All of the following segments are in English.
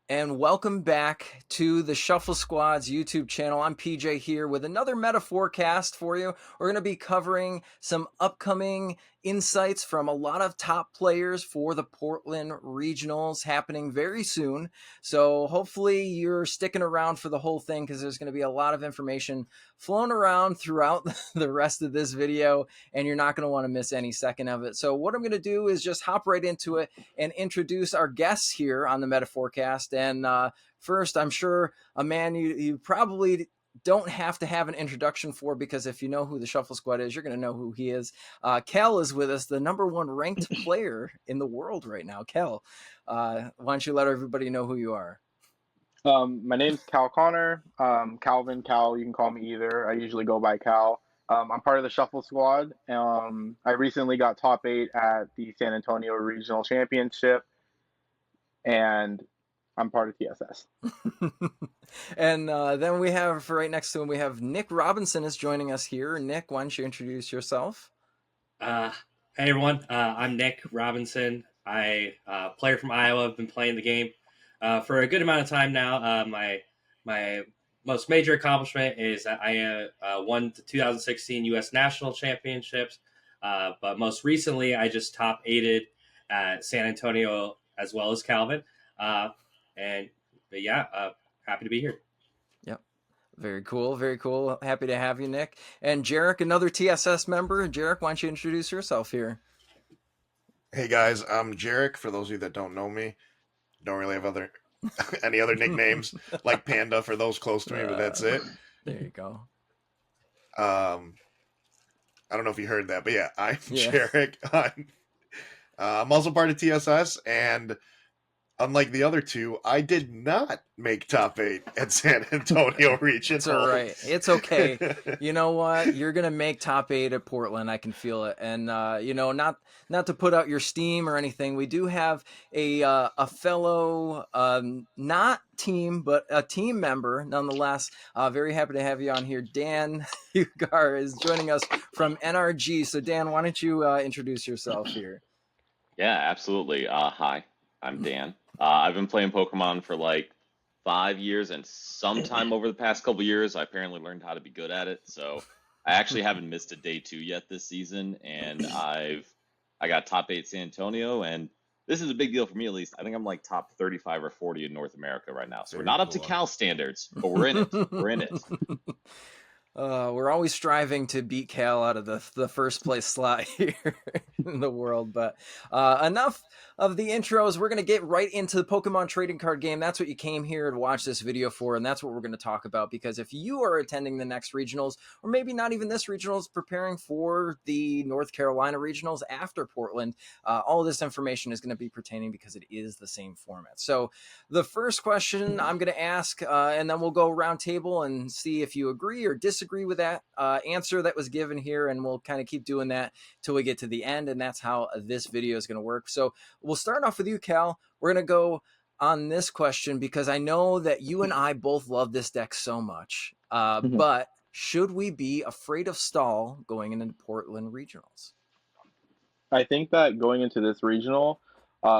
And welcome back to the Shuffle Squad's YouTube channel. I'm PJ here with another meta forecast for you. We're going to be covering some upcoming insights from a lot of top players for the Portland Regionals happening very soon. So hopefully you're sticking around for the whole thing because there's going to be a lot of information flowing around throughout the rest of this video, and you're not going to want to miss any second of it. So what I'm going to do is just hop right into it and introduce our guests here on the Meta Forecast. And first, I'm sure a man you probably don't have to have an introduction for, because if you know who the Shuffle Squad is, you're going to know who he is. Kel is with us, the #1 ranked player in the world right now. Kel, why don't you let everybody know who you are? My name's Cal Connor. Calvin, Cal, you can call me either. I usually go by Cal. I'm part of the Shuffle Squad. I recently got top 8 at the San Antonio Regional Championship, and I'm part of TSS. And then we have, right next to him, we have Nick Robinson is joining us here. Nick, why don't you introduce yourself? Hey everyone, I'm Nick Robinson. I player from Iowa. I've been playing the game for a good amount of time now. My most major accomplishment is that I won the 2016 U.S. National Championships, but most recently I just top 8'd at San Antonio as well as Calvin. But yeah, happy to be here. Yep. Very cool. Very cool. Happy to have you, Nick. And Jerrick, another TSS member. Jerrick, why don't you introduce yourself here? Hey guys, I'm Jerrick. For those of you that don't know me, don't really have any other nicknames like Panda for those close to me, but that's it. There you go. I don't know if you heard that, but yeah, I'm Jerrick. I'm also part of TSS, and unlike the other two, I did not make top 8 at San Antonio Regional. It's all right. It's okay. You know what? You're gonna make top 8 at Portland. I can feel it. And not to put out your steam or anything, we do have a fellow not team but a team member nonetheless. Very happy to have you on here. Dan Hugar is joining us from NRG. So Dan, why don't you introduce yourself here? Yeah, absolutely. Hi, I'm Dan. I've been playing Pokemon for like 5 years, and sometime over the past couple years, I apparently learned how to be good at it. So I actually haven't missed a day 2 yet this season, and I got top 8 San Antonio, and this is a big deal for me at least. I think I'm like top 35 or 40 in North America right now. So we're not up to Cal standards, but we're in it. We're in it. We're always striving to beat Cal out of the first place slot here in the world. But enough of the intros. We're going to get right into the Pokemon trading card game. That's what you came here to watch this video for, and that's what we're going to talk about. Because if you are attending the next regionals, or maybe not even this regionals, preparing for the North Carolina regionals after Portland, all of this information is going to be pertaining because it is the same format. So the first question I'm going to ask, and then we'll go round table and see if you agree or disagree with that answer that was given here, and we'll kind of keep doing that till we get to the end, and that's how this video is going to work. So we'll start off with you, Cal. We're going to go on this question because I know that you and I both love this deck so much, but should we be afraid of Stall going into Portland regionals? I think that going into this regional,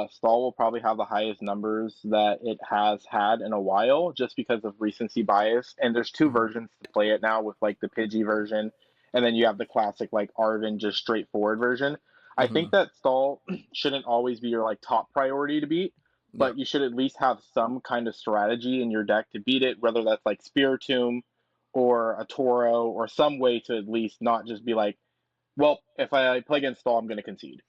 Stall will probably have the highest numbers that it has had in a while just because of recency bias. And there's 2 versions to play it now with like the Pidgey version, and then you have the classic like Arvin, just straightforward version. I think that Stall shouldn't always be your like top priority to beat, but you should at least have some kind of strategy in your deck to beat it, whether that's like Spiritomb or a Toro or some way to at least not just be like, well, if I play against Stall, I'm going to concede.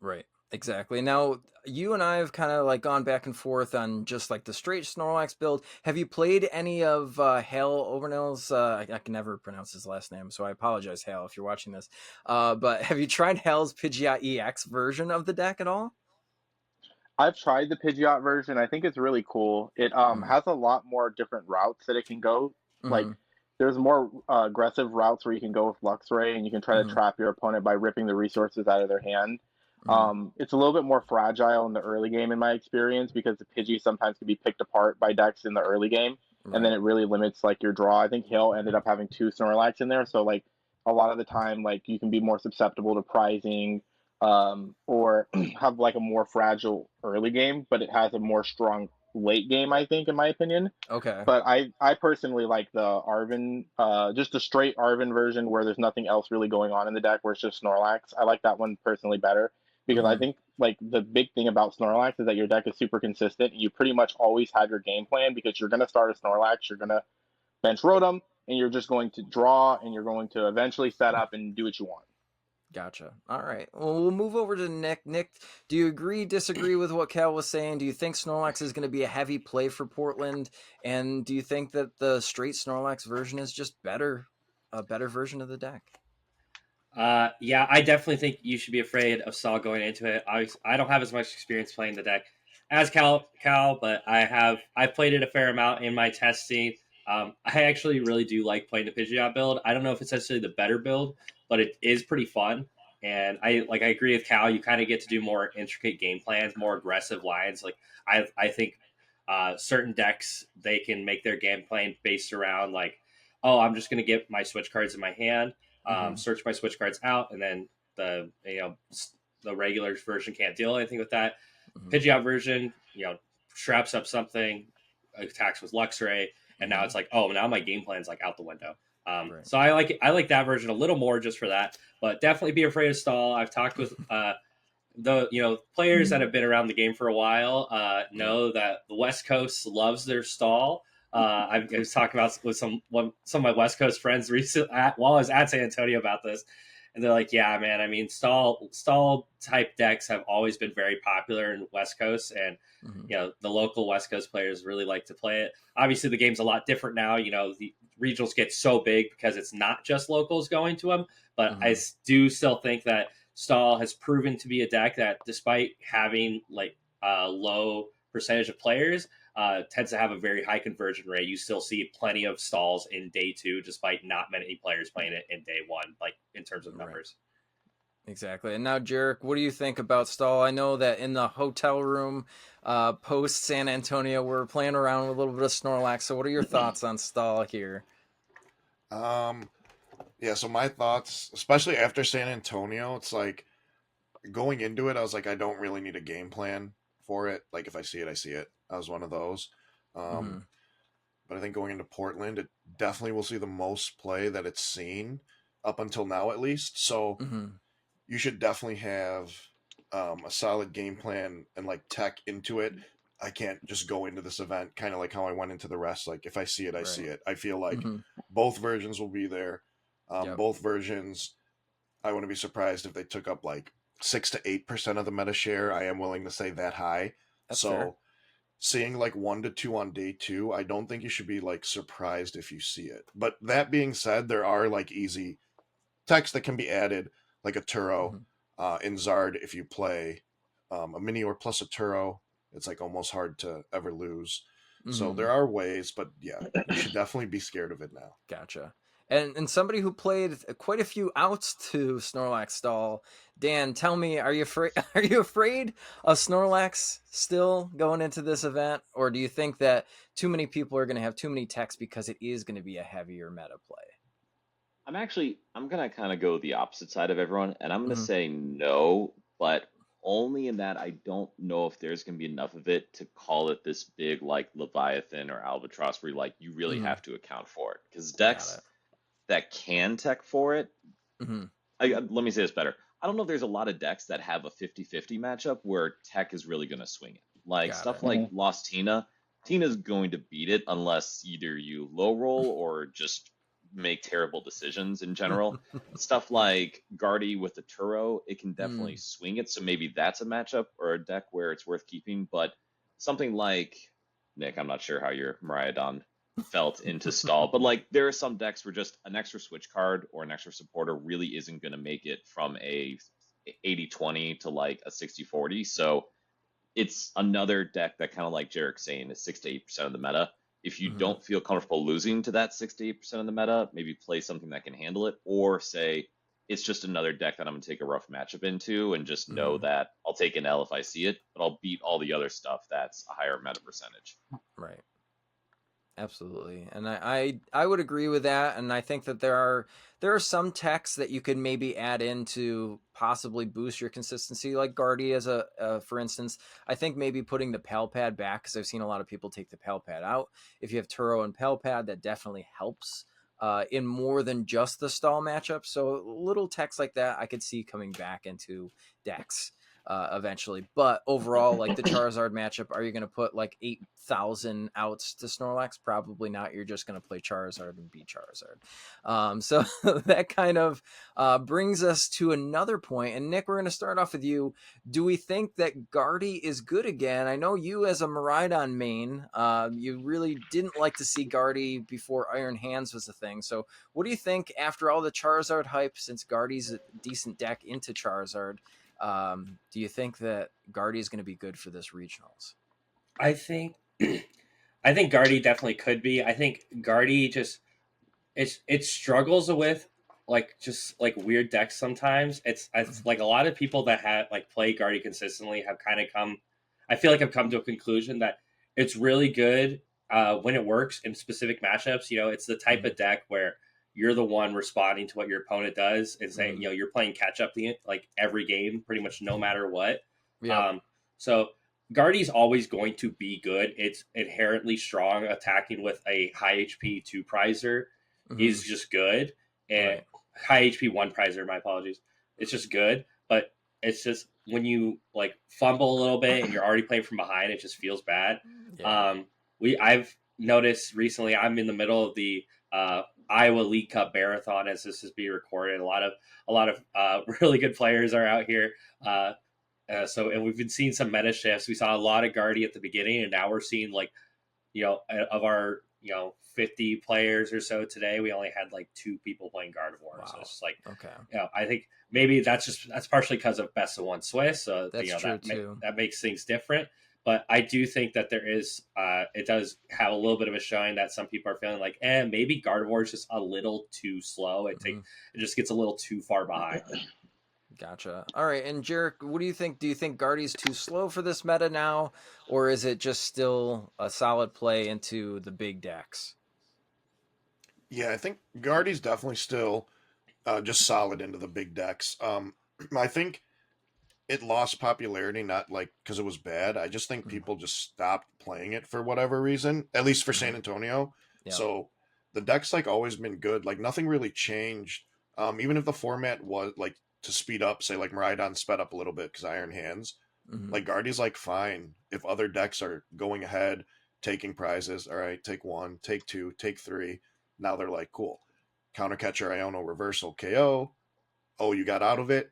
Right. Exactly. Now, you and I have kind of like gone back and forth on just like the straight Snorlax build. Have you played any of Hale Overnill's? I can never pronounce his last name, so I apologize, Hale, if you're watching this. But have you tried Hale's Pidgeot EX version of the deck at all? I've tried the Pidgeot version. I think it's really cool. It has a lot more different routes that it can go. Like, there's more aggressive routes where you can go with Luxray, and you can try to trap your opponent by ripping the resources out of their hand. It's a little bit more fragile in the early game, in my experience, because the Pidgey sometimes can be picked apart by decks in the early game, and then it really limits like your draw. I think Hill ended up having 2 Snorlax in there, so like a lot of the time, like you can be more susceptible to prizing, or have like a more fragile early game, but it has a more strong late game, I think, in my opinion. Okay. But I personally like the Arven, just the straight Arven version where there's nothing else really going on in the deck, where it's just Snorlax. I like that one personally better because I Mhm. think like the big thing about Snorlax is that your deck is super consistent. You pretty much always have your game plan because you're gonna start a Snorlax, you're gonna bench Rotom, and you're just going to draw, and you're going to eventually set up and do what you want. Gotcha. All right. Well, we'll move over to Nick. Nick, do you agree, disagree with what Cal was saying? Do you think Snorlax is going to be a heavy play for Portland? And do you think that the straight Snorlax version is just better, a better version of the deck? Yeah, I definitely think you should be afraid of Saul going into it. I don't have as much experience playing the deck as Cal, but I've played it a fair amount in my testing. I actually really do like playing the Pidgeot build. I don't know if it's necessarily the better build, but it is pretty fun. And I agree with Cal. You kind of get to do more intricate game plans, more aggressive lines. Like I think certain decks they can make their game plan based around like, oh, I'm just going to get my switch cards in my hand, search my switch cards out, and then the regular version can't deal anything with that. Mm-hmm. Pidgeot version, straps up something, attacks with Luxray, and now it's like, oh, now my game plan's like out the window. Right. So I like that version a little more just for that, but definitely be afraid of stall. I've talked with the players that have been around the game for a while know that the West Coast loves their stall. I was talking about with some of my West Coast friends recently while I was at San Antonio about this, and they're like, "Yeah, man. I mean, stall type decks have always been very popular in West Coast, and the local West Coast players really like to play it. Obviously, the game's a lot different now. The regionals get so big because it's not just locals going to them, but I do still think that stall has proven to be a deck that, despite having like a low percentage of players, tends to have a very high conversion rate. You still see plenty of stalls in day two, despite not many players playing it in day one, like in terms of numbers. Right. Exactly. And now, Jerrick, what do you think about stall? I know that in the hotel room post San Antonio, we're playing around with a little bit of Snorlax. So what are your thoughts on stall here? Yeah, so my thoughts, especially after San Antonio, it's like going into it, I was like, I don't really need a game plan for it. Like, if I see it, I see it. I was one of those. But I think going into Portland, it definitely will see the most play that it's seen up until now, at least. So you should definitely have a solid game plan and like tech into it. I can't just go into this event kind of like how I went into the rest. Like, if I see it, I see it. I feel like both versions will be there. Both versions, I wouldn't be surprised if they took up like 6 to 8% of the meta share. I am willing to say that high. That's so fair. Seeing like 1 to 2 on day 2, I don't think you should be like surprised if you see it. But that being said, there are like easy text that can be added, like a Turo in Zard. If you play a Minior plus a Turo, it's like almost hard to ever lose. So there are ways, but yeah, you should definitely be scared of it now. Gotcha. And somebody who played quite a few outs to Snorlax stall, Dan, tell me, are you afraid? Are you afraid of Snorlax still going into this event, or do you think that too many people are going to have too many techs because it is going to be a heavier meta play? I'm gonna kind of go the opposite side of everyone, and I'm gonna say no, but only in that I don't know if there's gonna be enough of it to call it this big like Leviathan or Albatross where like you really have to account for it, because decks that can tech for it. Let me say this better. I don't know if there's a lot of decks that have a 50-50 matchup where tech is really going to swing it. Like like Lost Tina. Tina's going to beat it unless either you low roll or just make terrible decisions in general. Stuff like Guardy with the Turo, it can definitely swing it. So maybe that's a matchup or a deck where it's worth keeping. But something like, Nick, I'm not sure how your Miraidon felt into stall, but like there are some decks where just an extra switch card or an extra supporter really isn't going to make it from a 80-20 to like a 60-40. So it's another deck that kind of like Jerrick's saying is 6 to 8% of the meta. If you don't feel comfortable losing to that 6 to 8% of the meta, maybe play something that can handle it, or say it's just another deck that I'm going to take a rough matchup into and just know that I'll take an L if I see it, but I'll beat all the other stuff that's a higher meta percentage. Right. Absolutely, and I would agree with that, and I think that there are some techs that you could maybe add in to possibly boost your consistency, like Guardy as for instance. I think maybe putting the Pal Pad back, because I've seen a lot of people take the Pal Pad out. If you have Turo and Pal Pad, that definitely helps in more than just the stall matchup. So little techs like that I could see coming back into decks eventually. But overall, like the Charizard matchup, are you going to put like 8,000 outs to Snorlax? Probably not. You're just going to play Charizard and beat Charizard. So that kind of brings us to another point. And Nick, we're going to start off with you. Do we think that Guardy is good again? I know you as a Miraidon main, you really didn't like to see Guardy before Iron Hands was a thing. So what do you think after all the Charizard hype, since Guardy's a decent deck into Charizard? Do you think that Guardy is going to be good for this regionals? I think I think Guardy definitely could be. I think Guardy just it struggles with just like weird decks sometimes. It's like a lot of people that have like play Guardy consistently have kind of come. I feel like I've come to a conclusion that it's really good when it works in specific matchups. You know, it's the type of deck where you're the one responding to what your opponent does and saying, you know, you're playing catch up like every game, pretty much no matter what. Yeah. So Guardy's always going to be good. It's inherently strong. Attacking with a high HP 2 prizer is just good. And high HP 1 prizer, my apologies. It's just good. But it's just when you like fumble a little bit and you're already playing from behind, it just feels bad. Yeah. I've noticed recently I'm in the middle of the Iowa League Cup marathon as this is being recorded. A lot of really good players are out here. And we've been seeing some meta shifts. We saw a lot of Guardy at the beginning, and now we're seeing like, you know, of our 50 players or so today, we only had like 2 people playing Gardevoir. Wow. So it's like, okay, I think maybe that's partially because of best of 1 Swiss. So that's true too. That makes things different. But I do think that there is, it does have a little bit of a showing that some people are feeling like, maybe Gardevoir is just a little too slow. It just gets a little too far behind. Gotcha. All right. And Jerrick, what do you think? Do you think Guardy's too slow for this meta now? Or is it just still a solid play into the big decks? Yeah, I think Guardy's definitely still just solid into the big decks. I think it lost popularity, not like because it was bad. I just think people just stopped playing it for whatever reason, at least for San Antonio. Yep. So the deck's like always been good. Like nothing really changed. Even if the format was like to speed up, say like Miraidon sped up a little bit because Iron Hands, like Guardy's like fine. If other decks are going ahead, taking prizes, all right, take 1, take 2, take 3. Now they're like, cool. Countercatcher, Iono, reversal, KO. Oh, you got out of it?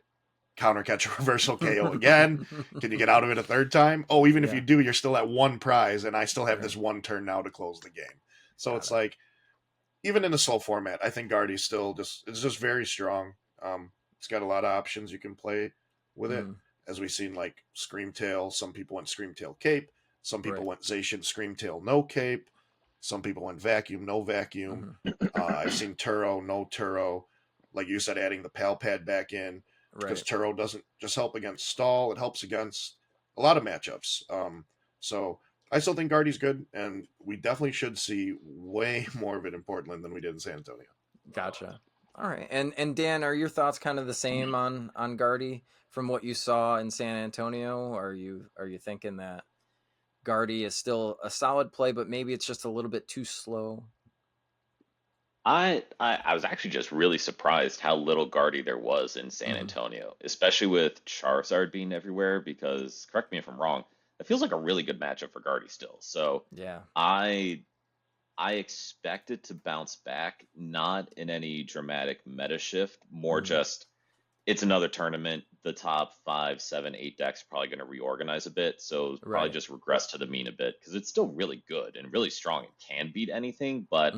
Countercatcher, reversal, KO again. Can you get out of it a third time? Oh, even if you do, you're still at 1 prize, and I still have this 1 turn now to close the game. So it's like, even in the slow format, I think Guardy's still it's just very strong. It's got a lot of options you can play with it. As we've seen, like Screamtail, some people went Screamtail Cape. Some people went Zacian Screamtail no Cape. Some people went Vacuum, no Vacuum. I've seen Turo, no Turo. Like you said, adding the Pal Pad back in. Because Turo doesn't just help against stall, it helps against a lot of matchups. So I still think Guardy's good, and we definitely should see way more of it in Portland than we did in San Antonio. Gotcha. All right. And Dan, are your thoughts kind of the same on Guardy from what you saw in San Antonio? Are you thinking that Guardy is still a solid play, but maybe it's just a little bit too slow? I was actually just really surprised how little Guardy there was in San Antonio, especially with Charizard being everywhere, because correct me if I'm wrong, it feels like a really good matchup for Guardy still. So yeah, I expect it to bounce back, not in any dramatic meta shift, more just it's another tournament. The top 5, 7, 8 decks are probably going to reorganize a bit, so probably just regress to the mean a bit, because it's still really good and really strong and can beat anything, but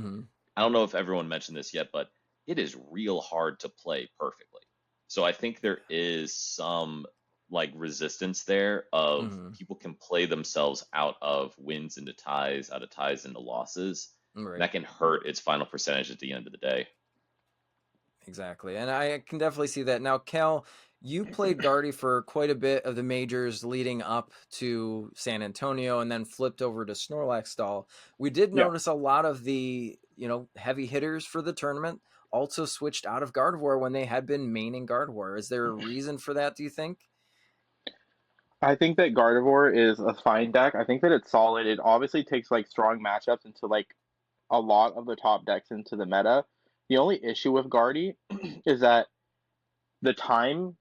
I don't know if everyone mentioned this yet, but it is real hard to play perfectly. So I think there is some like resistance there of people can play themselves out of wins into ties, out of ties into losses. And that can hurt its final percentage at the end of the day. Exactly. And I can definitely see that. Now, Cal, You played Guardy for quite a bit of the majors leading up to San Antonio and then flipped over to Snorlax stall. We did Yeah. notice a lot of the, heavy hitters for the tournament also switched out of Gardevoir when they had been maining Gardevoir. Is there a reason for that, do you think? I think that Gardevoir is a fine deck. I think that it's solid. It obviously takes like strong matchups into like a lot of the top decks into the meta. The only issue with Guardy is that the time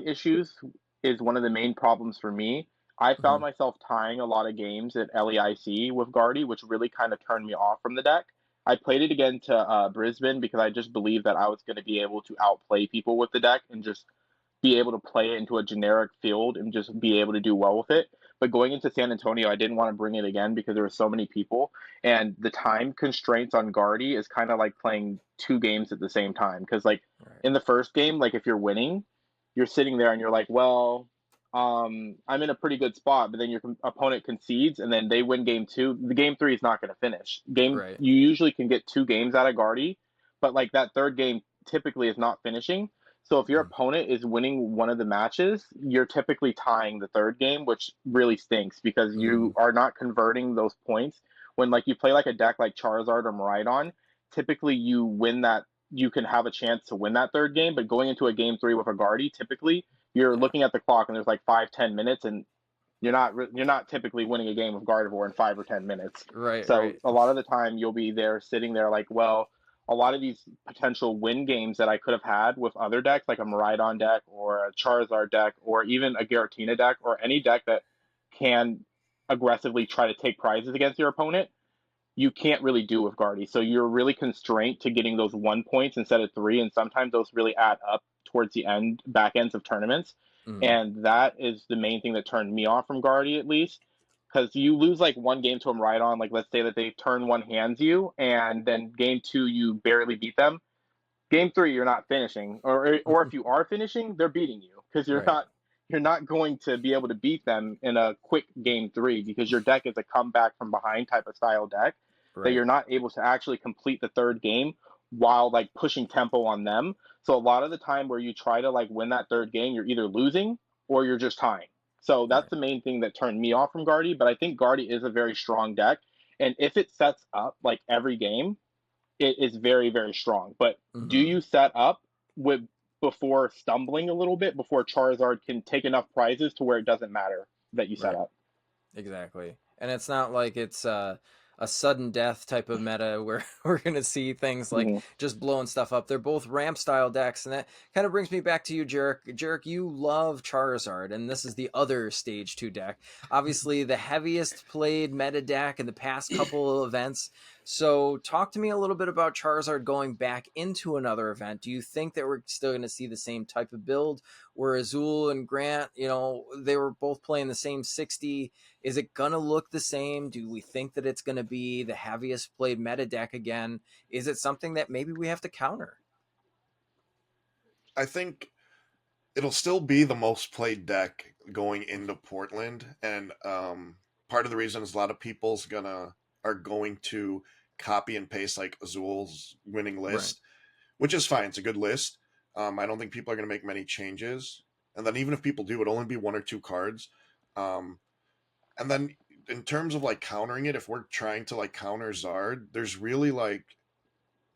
issues is one of the main problems for me. I Mm-hmm. found myself tying a lot of games at LEIC with Guardy, which really kind of turned me off from the deck. I played it again to Brisbane because I just believed that I was going to be able to outplay people with the deck and just be able to play it into a generic field and just be able to do well with it. But going into San Antonio, I didn't want to bring it again because there were so many people, and the time constraints on Guardy is kind of like playing two games at the same time. Because like Right. in the first game, like if you're winning, you're sitting there and you're like, well, I'm in a pretty good spot, but then your opponent concedes and then they win game two. The game three is not going to finish. Right. You usually can get two games out of Guardy, but like that third game typically is not finishing. So if your Mm-hmm. opponent is winning one of the matches, you're typically tying the third game, which really stinks because Mm-hmm. you are not converting those points. When like you play like a deck like Charizard or Miraidon, typically you win that you can have a chance to win that third game, but going into a game three with a Guardy, typically you're Yeah. looking at the clock and there's like 5-10 minutes and you're not typically winning a game of Gardevoir in 5 or 10 minutes. Right. So Right. a lot of the time you'll be there sitting there like, well, a lot of these potential win games that I could have had with other decks, like a Miraidon deck or a Charizard deck or even a Giratina deck or any deck that can aggressively try to take prizes against your opponent, you can't really do with Guardy. So you're really constrained to getting those 1 points instead of three, and sometimes those really add up towards the back ends of tournaments. Mm-hmm. And that is the main thing that turned me off from Guardy, at least. Because you lose like one game to them right on, like let's say that they turn one hands you, and then game two you barely beat them. Game three you're not finishing, or if you are finishing, they're beating you because you're Right. not going to be able to beat them in a quick game three because your deck is a comeback from behind type of style deck that Right. you're not able to actually complete the third game while like pushing tempo on them. So a lot of the time where you try to like win that third game, you're either losing or you're just tying. So that's Right. the main thing that turned me off from Guardy. But I think Guardy is a very strong deck, and if it sets up like every game, it is very very strong. But do Mm-hmm. you set up with before stumbling a little bit before Charizard can take enough prizes to where it doesn't matter that you set Right. up? Exactly. And it's not like it's a sudden death type of meta where we're going to see things like Mm-hmm. just blowing stuff up. They're both ramp style decks. And that kind of brings me back to you, Jerrick. Jerrick, you love Charizard, and this is the other stage two deck. Obviously, the heaviest played meta deck in the past couple of events. So, talk to me a little bit about Charizard going back into another event. Do you think that we're still going to see the same type of build where Azul and Grant, they were both playing the same 60? Is it going to look the same? Do we think that it's going to be the heaviest played meta deck again? Is it something that maybe we have to counter? I think it'll still be the most played deck going into Portland, and part of the reason is a lot of people's gonna are going to copy and paste like Azul's winning Right. list, which is fine. It's a good list. I don't think people are gonna make many changes, and then even if people do, it'll only be one or two cards. Um, and then in terms of like countering it, if we're trying to like counter Zard, there's really like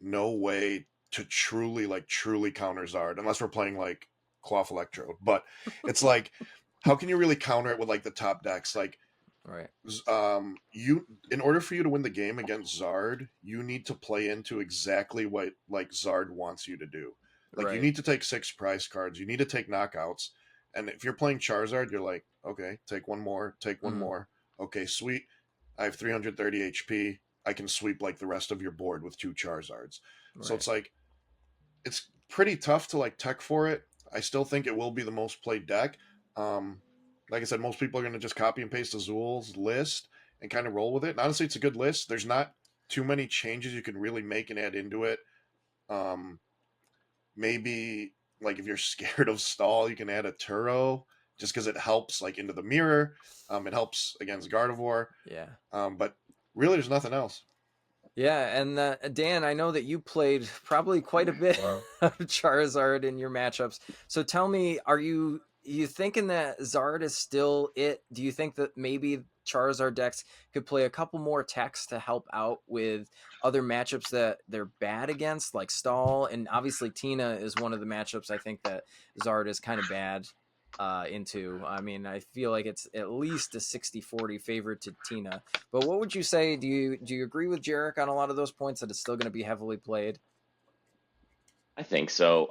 no way to truly counter Zard unless we're playing like Cloth Electrode. But it's like, how can you really counter it with like the top decks? Like, Right. you in order for you to win the game against Zard, you need to play into exactly what like Zard wants you to do. Like, you Right. need to take 6 prize cards. You need to take knockouts. And if you're playing Charizard, you're like, okay, take one more, take one Mm-hmm. more. Okay, sweet. I have 330 HP. I can sweep like the rest of your board with 2 Charizards. So Right. it's like, it's pretty tough to like tech for it. I still think it will be the most played deck. Um, like I said, most people are going to just copy and paste Azul's list and kind of roll with it. And honestly, it's a good list. There's not too many changes you can really make and add into it. Um, Maybe like if you're scared of stall, you can add a Turo just because it helps like into the mirror. It helps against Gardevoir. Yeah. But really, there's nothing else. Yeah, and Dan, I know that you played probably quite a bit of Charizard in your matchups. So tell me, are you thinking that Zard is still it? Do you think that maybe Charizard decks could play a couple more techs to help out with other matchups that they're bad against, like Stall? And obviously Tina is one of the matchups I think that Zard is kind of bad into. I mean, I feel like it's at least a 60-40 favorite to Tina. But what would you say? Do you agree with Jarek on a lot of those points that it's still going to be heavily played? I think so.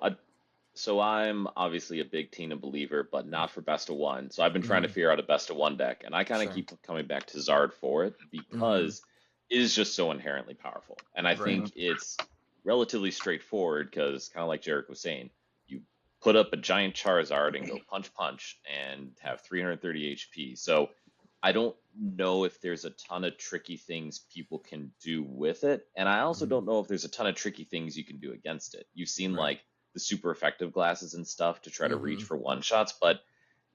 So I'm obviously a big Tina believer, but not for best of one. So I've been trying to Mm-hmm. figure out a best of one deck, and I kind of Sure. keep coming back to Zard for it Mm-hmm. because it is just so inherently powerful. And I Right. think it's relatively straightforward because, kind of like Jarek was saying, you put up a giant Charizard and go punch punch and have 330 HP. So I don't know if there's a ton of tricky things people can do with it. And I also Mm-hmm. don't know if there's a ton of tricky things you can do against it. You've seen Right. like the super effective glasses and stuff to try to Mm-hmm. reach for one shots, but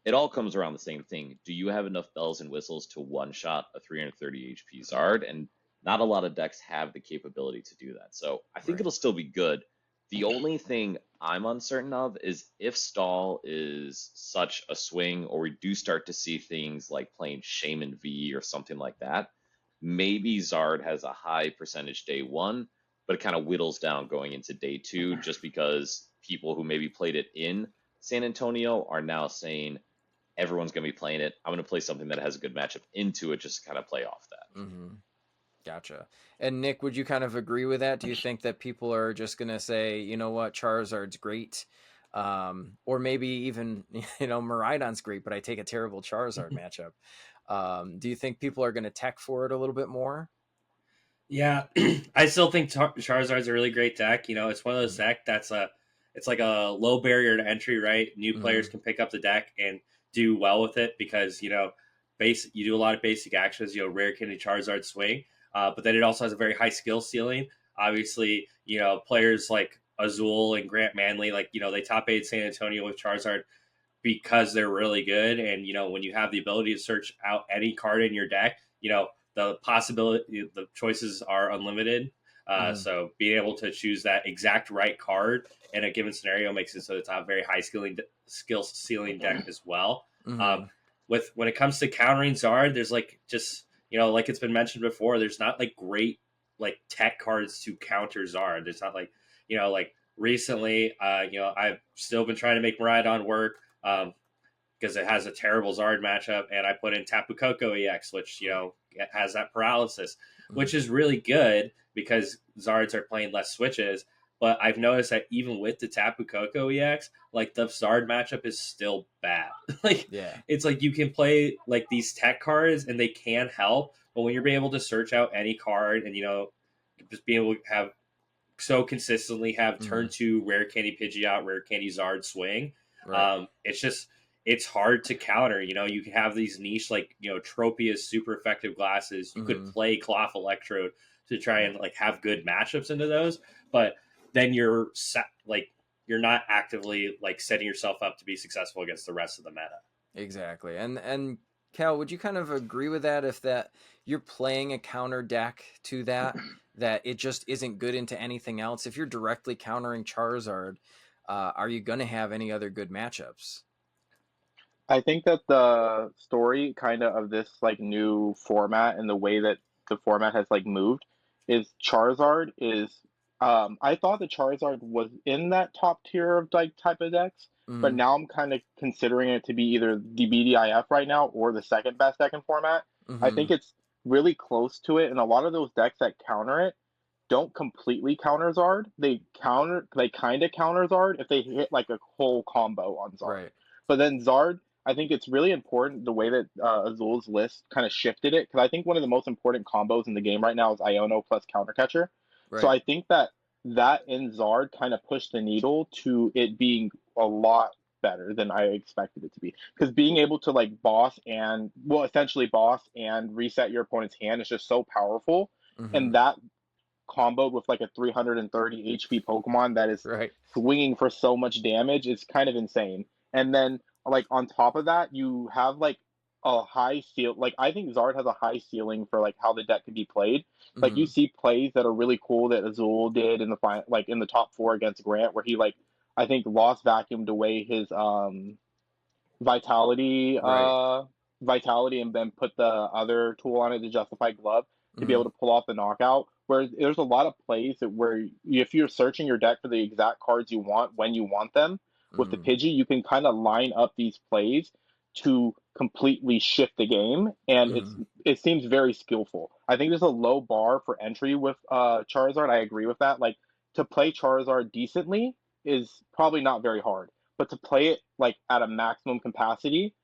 it all comes around the same thing. Do you have enough bells and whistles to one shot a 330 HP Zard? And not a lot of decks have the capability to do that. So I think Right. it'll still be good. The only thing I'm uncertain of is if Stall is such a swing, or we do start to see things like playing Shaman V or something like that, maybe Zard has a high percentage day one, but it kind of whittles down going into day two just because people who maybe played it in San Antonio are now saying everyone's going to be playing it. I'm going to play something that has a good matchup into it just to kind of play off that. Mm-hmm. Gotcha. And Nick, would you kind of agree with that? Do you think that people are just going to say, you know what, Charizard's great? Or maybe even, Miraidon's great, but I take a terrible Charizard matchup. Do you think people are going to tech for it a little bit more? Yeah, I still think Charizard's a really great deck. It's one of those deck it's like a low barrier to entry, right? New Mm-hmm. players can pick up the deck and do well with it because you do a lot of basic actions. Rare candy Charizard swing, but then it also has a very high skill ceiling. Obviously, players like Azul and Grant Manley, like they top eight San Antonio with Charizard because they're really good. And when you have the ability to search out any card in your deck, the choices are unlimited. Mm-hmm. So being able to choose that exact right card in a given scenario makes it so it's a very high skill ceiling deck as well. Um, Mm-hmm. with when it comes to countering Zard, there's like just like it's been mentioned before, there's not like great like tech cards to counter Zard. There's not like like recently, I've still been trying to make Miraidon work because it has a terrible Zard matchup, and I put in Tapu Koko EX, which has that paralysis, Mm-hmm. which is really good because Zards are playing less switches. But I've noticed that even with the Tapu Koko EX, like the Zard matchup is still bad. Like Yeah. it's like you can play like these tech cards and they can help, but when you're being able to search out any card and just being able to have so consistently have Mm-hmm. turn two rare candy Pidgeot, rare candy Zard swing. Right. It's hard to counter. You can have these niche like Tropius super effective glasses. You could Mm-hmm. play Cloth Electrode to try Right. and like have good matchups into those, but then you're not actively like setting yourself up to be successful against the rest of the meta. Exactly. And Cal, would you kind of agree with that if that you're playing a counter deck to that it just isn't good into anything else? If you're directly countering Charizard, are you going to have any other good matchups? I think that the story kind of this like new format and the way that the format has like moved is Charizard is I thought the Charizard was in that top tier of like type of decks, but Mm-hmm. now I'm kind of considering it to be either the BDIF right now or the second best deck in format. I Mm-hmm. think it's really close to it, and a lot of those decks that counter it don't completely counter Zard. They kind of counter Zard if they hit like a whole combo on Zard. Right. But then Zard, I think it's really important the way that Azul's list kind of shifted it, because I think one of the most important combos in the game right now is Iono plus Countercatcher. So Right. I think that in Zard kind of pushed the needle to it being a lot better than I expected it to be. Because being able to like essentially boss and reset your opponent's hand is just so powerful. Mm-hmm. And that comboed with like a 330 HP Pokemon that is Right. swinging for so much damage is kind of insane. And then like on top of that, you have like a high ceiling. Like I think Zard has a high ceiling for like how the deck could be played. Like you Hmm. see plays that are really cool that Azul did in the final, like in the top four against Grant, where he like I think lost vacuumed away his vitality Right. vitality and then put the other tool on it, to justify glove, to be Hmm. able to pull off the knockout. Where there's a lot of plays that where if you're searching your deck for the exact cards you want when you want them with the Hmm. Pidgey, you can kind of line up these plays to completely shift the game, and Hmm. it seems very skillful. I think there's a low bar for entry with Charizard. I agree with that. Like to play Charizard decently is probably not very hard, but to play it like at a maximum capacity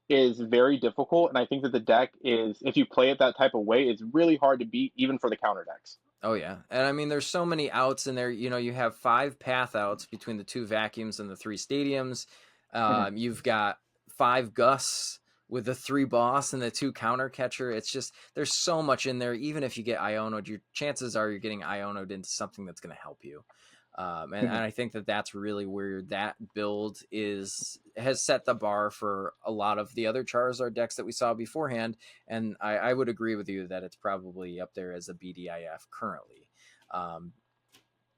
is very difficult. And I think that the deck is, if you play it that type of way, it's really hard to beat even for the counter decks. Oh yeah, and I mean, there's so many outs in there. You know, you have 5 path outs between the 2 vacuums and the 3 stadiums. Mhm. You've got 5 gusts with the 3 boss and the 2 counter catcher. It's just there's so much in there. Even if you get Ionoed, your chances are you're getting Ionoed into something that's going to help you. And Mhm. I think that that's really where that build has set the bar for a lot of the other Charizard decks that we saw beforehand. And I would agree with you that it's probably up there as a BDIF currently. Um,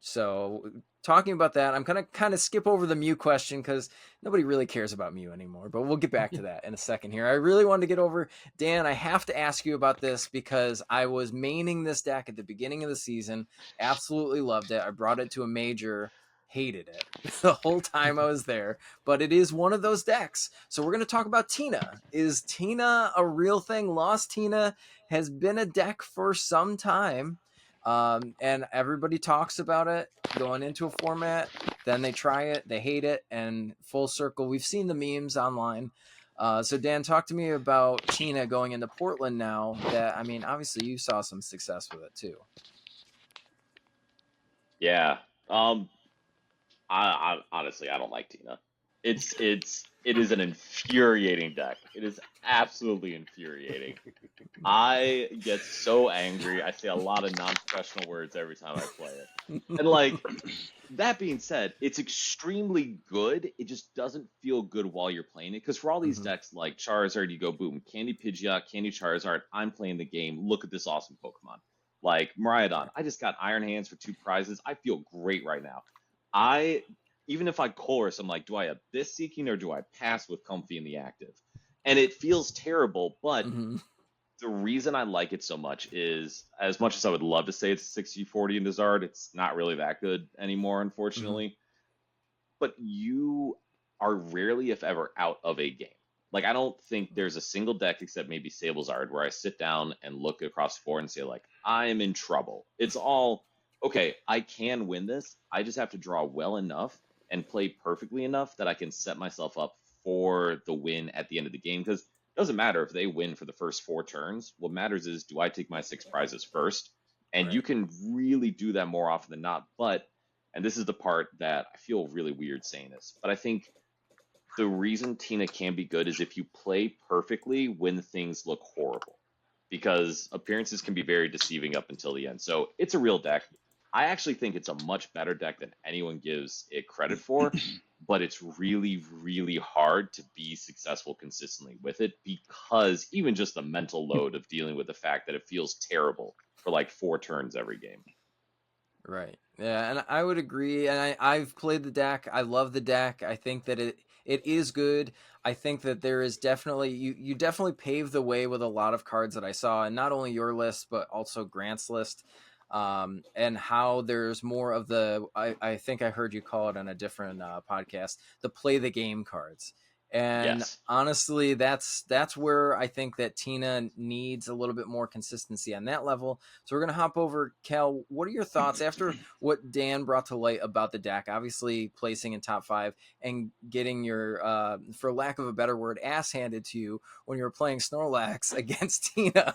so talking about that, I'm gonna kind of skip over the Mew question because nobody really cares about Mew anymore. But we'll get back to that in a second here. I really wanted to get over Dan. I have to ask you about this because I was maining this deck at the beginning of the season. Absolutely loved it. I brought it to a major. Hated it the whole time I was there, but it is one of those decks. So we're going to talk about Tina. Is Tina a real thing? Lost Tina has been a deck for some time. And everybody talks about it going into a format. Then they try it, they hate it, and full circle. We've seen the memes online. So Dan, talk to me about Tina going into Portland now. That I mean, obviously you saw some success with it too. Yeah. Um, I honestly I don't like Tina. It is an infuriating deck. It is absolutely infuriating. I get so angry. I say a lot of non-professional words every time I play it. And like that being said, it's extremely good. It just doesn't feel good while you're playing it. Because for all these Mm-hmm. decks like Charizard, you go boom, Candy Pidgeot, Candy Charizard. I'm playing the game. Look at this awesome Pokemon. Like Miraidon, Right. I just got Iron Hands for 2 prizes. I feel great right now. I even if I chorus, I'm like, do I Abyss Seeking or do I pass with Comfy in the active? And it feels terrible, but Mm-hmm. the reason I like it so much is, as much as I would love to say it's 60-40 in Zard, it's not really that good anymore, Mm-hmm. unfortunately. But you are rarely, if ever, out of a game. Like, I don't think there's a single deck except maybe Sable Zard where I sit down and look across the board and say, like, I am in trouble. It's all, okay, I can win this. I just have to draw well enough and play perfectly enough that I can set myself up for the win at the end of the game. Because it doesn't matter if they win for the first 4 turns. What matters is, do I take my 6 prizes first? And you Right. can really do that more often than not. But and this is the part that I feel really weird saying this, but I think the reason Tina can be good is if you play perfectly when things look horrible, because appearances can be very deceiving up until the end. So it's a real deck. I actually think it's a much better deck than anyone gives it credit for, but it's really, really hard to be successful consistently with it because even just the mental load of dealing with the fact that it feels terrible for like 4 turns every game. Right. Yeah, and I would agree. And I've played the deck. I love the deck. I think that it is good. I think that there is definitely you definitely paved the way with a lot of cards that I saw, and not only your list but also Grant's list. And how there's more of the I think I heard you call it on a different podcast, the play the game cards. And Yes. honestly, that's where I think that Tina needs a little bit more consistency on that level. So we're gonna hop over. Cal, what are your thoughts after what Dan brought to light about the deck? Obviously, placing in top 5 and getting your, for lack of a better word, ass handed to you when you were playing Snorlax against Tina.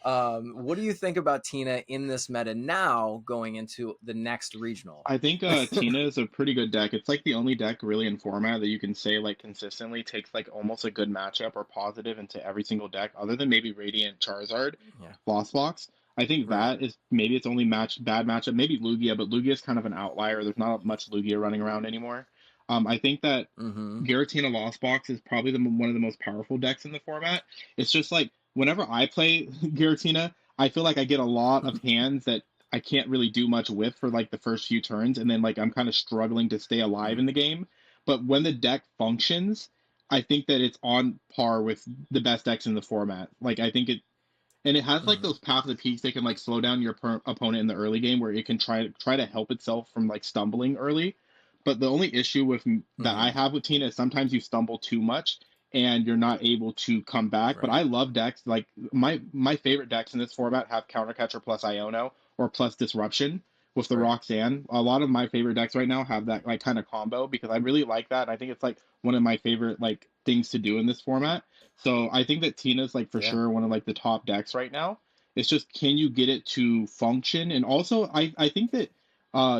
What do you think about Tina in this meta now, going into the next regional? I think Tina is a pretty good deck. It's like the only deck really in format that you can say like consistently takes like almost a good matchup or positive into every single deck, other than maybe Radiant Charizard, Yeah. Lost Box. I think Right. that is maybe its only bad matchup. Maybe Lugia, but Lugia is kind of an outlier. There's not much Lugia running around anymore. I think that Mm-hmm. Giratina Lost Box is probably one of the most powerful decks in the format. It's just like whenever I play Giratina, I feel like I get a lot of hands that I can't really do much with for like the first few turns, and then like I'm kind of struggling to stay alive in the game. But when the deck functions, I think that it's on par with the best decks in the format. Like I think it, and it has like Mm-hmm. those Path of the Peaks that can like slow down your opponent in the early game, where it can try to help itself from like stumbling early. But the only issue with that I Mm-hmm. have with Tina is sometimes you stumble too much and you're not able to come back. But Right. I love decks like my favorite decks in this format have Countercatcher plus Iono or plus Disruption with the Right. Roxanne. A lot of my favorite decks right now have that like kind of combo because I really like that. And I think it's like one of my favorite like things to do in this format. So I think that Tina's like for Yeah. sure one of like the top decks right now. It's just can you get it to function? And also I think that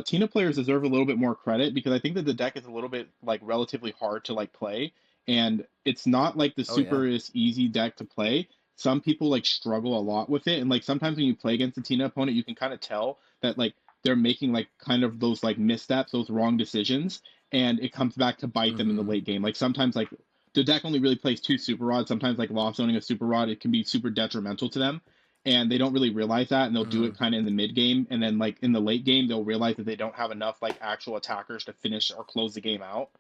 Tina players deserve a little bit more credit because I think that the deck is a little bit like relatively hard to like play, and it's not like the Oh yeah. super easy deck to play. Some people like struggle a lot with it, and like sometimes when you play against a Tina opponent, you can kind of tell that like they're making like kind of those like missteps, those wrong decisions, and it comes back to bite them in the Mm-hmm. late game. Like sometimes like the deck only really plays two super rods. Sometimes like lost zoning a super rod, it can be super detrimental to them, and they don't really realize that, and they'll do Mm-hmm. it kind of in the mid game, and then like in the late game they'll realize that they don't have enough like actual attackers to finish or close the game out.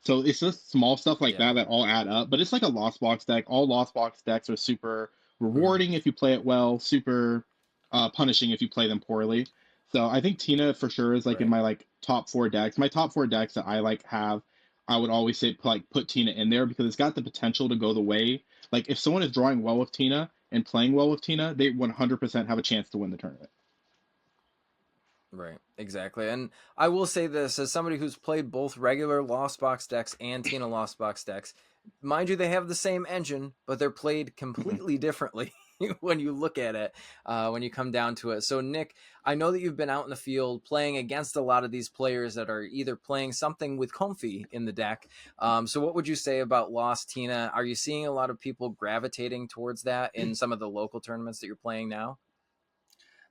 So it's just small stuff like Yeah. that all add up. But it's like a lost box deck. All lost box decks are super Mm-hmm. rewarding if you play it well, super punishing if you play them poorly. So I think Tina for sure is like in Right. my like top four decks. My top four decks that I like have, I would always say like put Tina in there because it's got the potential to go the way. Like if someone is drawing well with Tina and playing well with Tina, they 100% have a chance to win the tournament. Right, exactly. And I will say this as somebody who's played both regular Lost Box decks and Tina Lost Box decks, mind you, they have the same engine, but they're played completely differently when you look at it, when you come down to it. So, Nick, I know that you've been out in the field playing against a lot of these players that are either playing something with Comfy in the deck. So, what would you say about Lost Tina? Are you seeing a lot of people gravitating towards that in some of the local tournaments that you're playing now?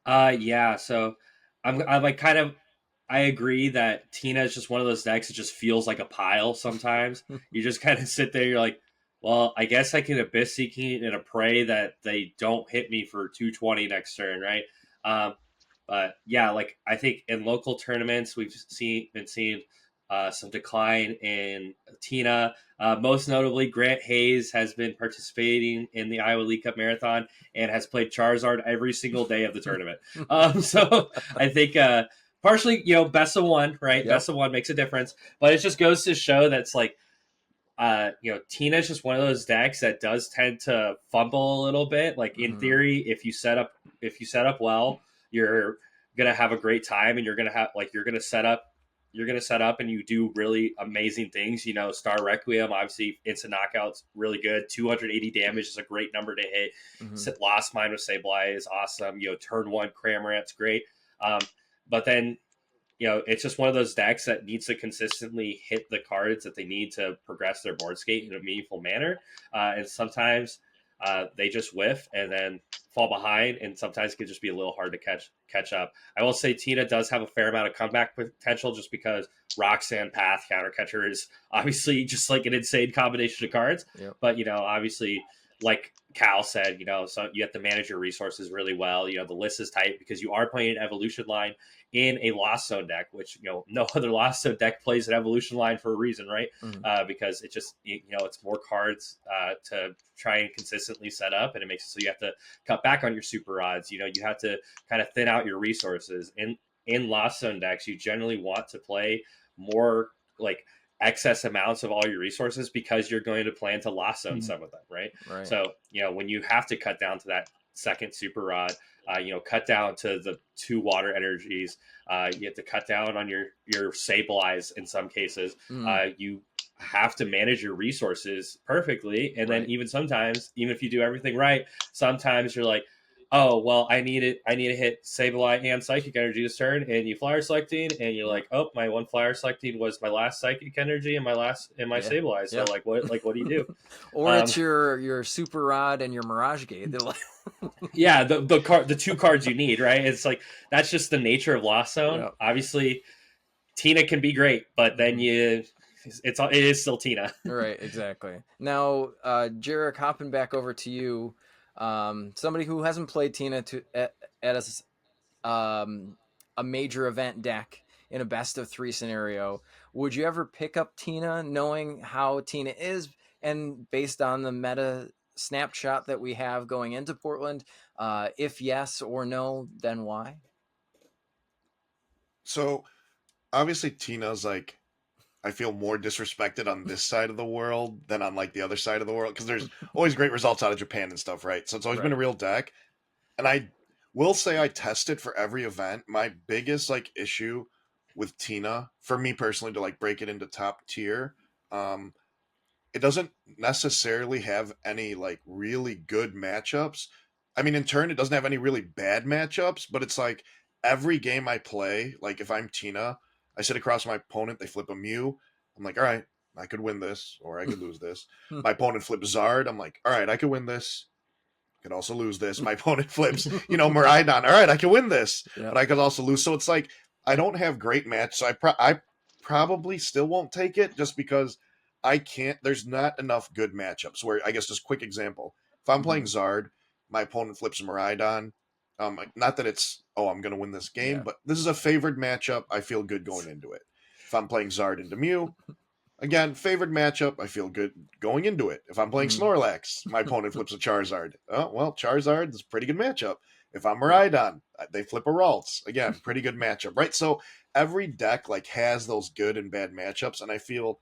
Yeah. So I'm like kind of I agree that Tina is just one of those decks that just feels like a pile sometimes. You just kind of sit there, you're like, well, I guess I can Abyss Seeking and a pray that they don't hit me for 220 next turn, right? Um, but yeah, like I think in local tournaments we've been seeing some decline in Tina. Most notably, Grant Hayes has been participating in the Iowa League Cup Marathon and has played Charizard every single day of the tournament. So I think partially, best of one, right? Yep. Best of one makes a difference, but it just goes to show that's like, Tina's just one of those decks that does tend to fumble a little bit. Like in Mhm. theory, if you set up well, you're gonna have a great time, and you're gonna set up and you do really amazing things. Star Requiem, obviously, instant knockouts, really good. 280 damage is a great number to hit. Mhm. Lost Mine with Sableye is awesome. Turn one Cramorant's great. But then it's just one of those decks that needs to consistently hit the cards that they need to progress their board skate in a meaningful manner. And sometimes they just whiff and then fall behind, and sometimes it can just be a little hard to catch up. I will say Tina does have a fair amount of comeback potential just because Roxanne Path Countercatcher is obviously just like an insane combination of cards. Yep. But obviously, like Cal said, so you have to manage your resources really well. The list is tight because you are playing an evolution line in a Lost Zone deck, which no other Lost Zone deck plays an evolution line for a reason, right? Mhm. Because it just it's more cards to try and consistently set up, and it makes it so you have to cut back on your super rods. You have to kind of thin out your resources. In Lost Zone decks, you generally want to play more like excess amounts of all your resources because you're going to plan to Lost Zone some of them, right? Right. So when you have to cut down to that second super rod, cut down to the 2 water energies. You have to cut down on your Sableyes in some cases. You have to manage your resources perfectly, and then Right. even sometimes, even if you do everything right, sometimes you're like, oh well, I need to hit Sableye and Psychic Energy this turn, and you flyer selecting, and you're like, oh, my one flyer selecting was my last Psychic Energy and my Yeah. Sableye. So Yep. what do you do? Or it's your Super Rod and your Mirage Gate. They're like, Yeah, the 2 cards you need, right? It's like that's just the nature of Lost Zone. Yep. Obviously, Tina can be great, but then Mhm. you it is still Tina. Right, exactly. Now, Jerrick, hopping back over to you, somebody who hasn't played Tina at a major event deck in a best of 3 scenario, would you ever pick up Tina knowing how Tina is and based on the meta snapshot that we have going into Portland? If yes or no, then why? So obviously Tina's like, I feel more disrespected on this side of the world than on like the other side of the world because there's always great results out of Japan and stuff, right? So it's always been a Right. real deck. And I will say I tested for every event. My biggest like issue with Tina, for me personally, to like break it into top tier, um, it doesn't necessarily have any like really good matchups. I mean, in turn, it doesn't have any really bad matchups, but it's like every game I play, like if I'm Tina, I sit across my opponent, they flip a Mew. I'm like, all right, I could win this or I could lose this. My opponent flips Zard. I'm like, all right, I could win this. I could also lose this. My opponent flips, Miraidon. All right, I can win this, Yep. but I could also lose. So it's like I don't have great match. So I probably still won't take it just because I can't. There's not enough good matchups. Where I guess just quick example: if I'm playing Zard, my opponent flips a Miraidon. Not that it's I'm gonna win this game, Yeah. but this is a favored matchup. I feel good going into it. If I'm playing Zard into Mew, again, favored matchup. I feel good going into it. If I'm playing Snorlax, my opponent flips a Charizard. Oh, well, Charizard is a pretty good matchup. If I'm Miraidon, they flip a Ralts. Again, pretty good matchup, right? So every deck like has those good and bad matchups, and I feel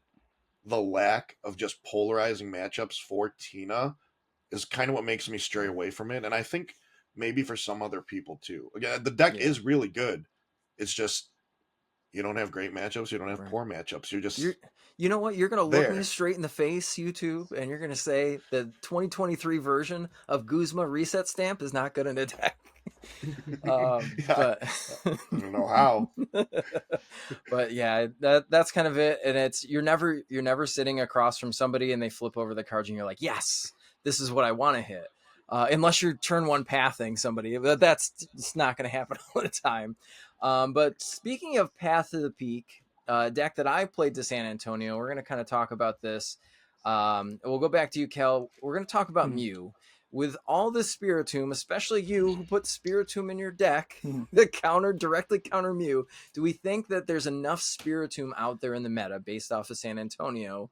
the lack of just polarizing matchups for Tina is kind of what makes me stray away from it. And I think maybe for some other people too. Again, the deck Yeah. is really good. It's just you don't have great matchups, you don't have Right. poor matchups. You're just You know what? You're going to look me there. straight in the face, YouTube, and you're going to say the 2023 version of Guzma reset stamp is not good in a deck. Yeah, But I don't know how. but yeah, that's kind of it. And it's you're never sitting across from somebody and they flip over the cards and you're like, yes, this is what I want to hit. Unless you're turn one pathing somebody, that's it's not going to happen all the time. But speaking of Path to the Peak, deck that I played to San Antonio, we're going to kind of talk about this. We'll go back to you, Kel. We're going to talk about Mew. With all the Spiritomb, especially you who put Spiritomb in your deck that directly counter Mew, do we think that there's enough Spiritomb out there in the meta based off of San Antonio,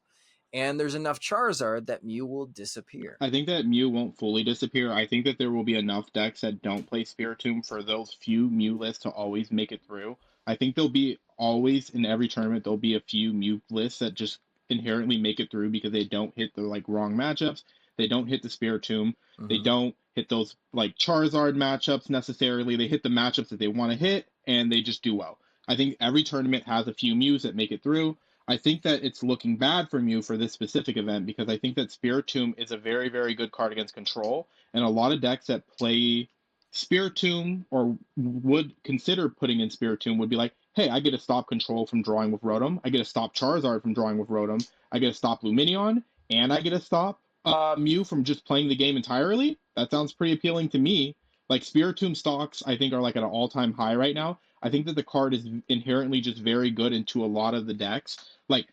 and there's enough Charizard that Mew will disappear? I think that Mew won't fully disappear. I think that there will be enough decks that don't play Spiritomb for those few Mew lists to always make it through. I think there'll be always in every tournament there'll be a few Mew lists that just inherently make it through because they don't hit the like wrong matchups. They don't hit the Spiritomb. They don't hit those like Charizard matchups necessarily. They hit the matchups that they want to hit and they just do well. I think every tournament has a few Mews that make it through. I think that it's looking bad for Mew for this specific event because I think that Spiritomb is a very, very good card against control, and a lot of decks that play Spiritomb or would consider putting in Spiritomb would be like, hey, I get to stop control from drawing with Rotom, I get to stop Charizard from drawing with Rotom, I get to stop Lumineon, and I get to stop Mew from just playing the game entirely. That sounds pretty appealing to me. Like Spiritomb stocks, I think are like at an all-time high right now. I think that the card is inherently just very good into a lot of the decks. Like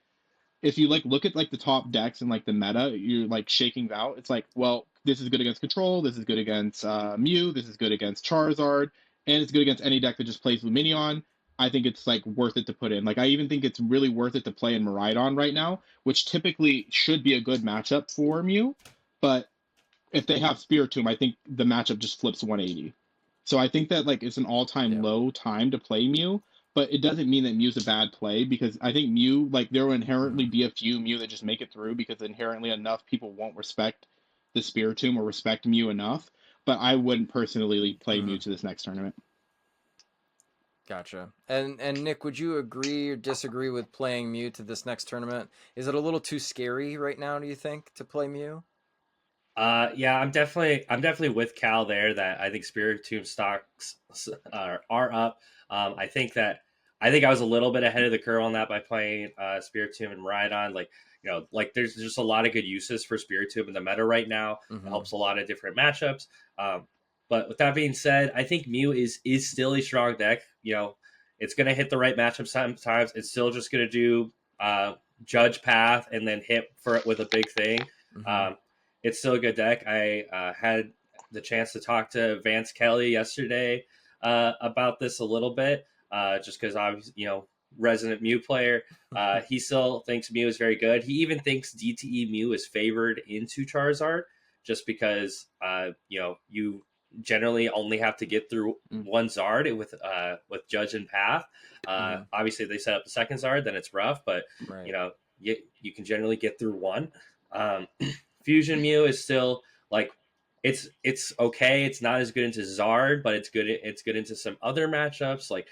if you like look at like the top decks and like the meta, you're like shaking out. It's like, well, this is good against control, this is good against Mew, this is good against Charizard, and it's good against any deck that just plays Lumineon. I think it's like worth it to put in. Like I even think it's really worth it to play in Miraidon right now, which typically should be a good matchup for Mew, but if they have Spiritomb, I think the matchup just flips 180. So I think that like it's an all-time low time to play Mew, but it doesn't mean that Mew's a bad play because I think Mew, like there will inherently be a few Mew that just make it through because inherently enough people won't respect the Spiritomb or respect Mew enough. But I wouldn't personally play Mew to this next tournament. Gotcha. And Nick, would you agree or disagree with playing Mew to this next tournament? Is it a little too scary right now, do you think, to play Mew? Yeah, I'm definitely with Cal there. That I think Spiritomb stocks are up. I think I was a little bit ahead of the curve on that by playing Spiritomb and Miraidon. Like there's just a lot of good uses for Spiritomb in the meta right now. It helps a lot of different matchups. But with that being said, I think Mew is still a strong deck. It's going to hit the right matchup sometimes. It's still just going to do judge path and then hit for it with a big thing. Mhm. It's still a good deck. I had the chance to talk to Vance Kelly yesterday about this a little bit, just because I was, resident Mew player. He still thinks Mew is very good. He even thinks DTE Mew is favored into Charizard, just because you generally only have to get through one Zard with Judge and Path. Obviously, they set up the second Zard, then it's rough, but Right. you can generally get through one. Fusion Mew is still like it's okay. It's not as good into Zard, but it's good. It's good into some other matchups. Like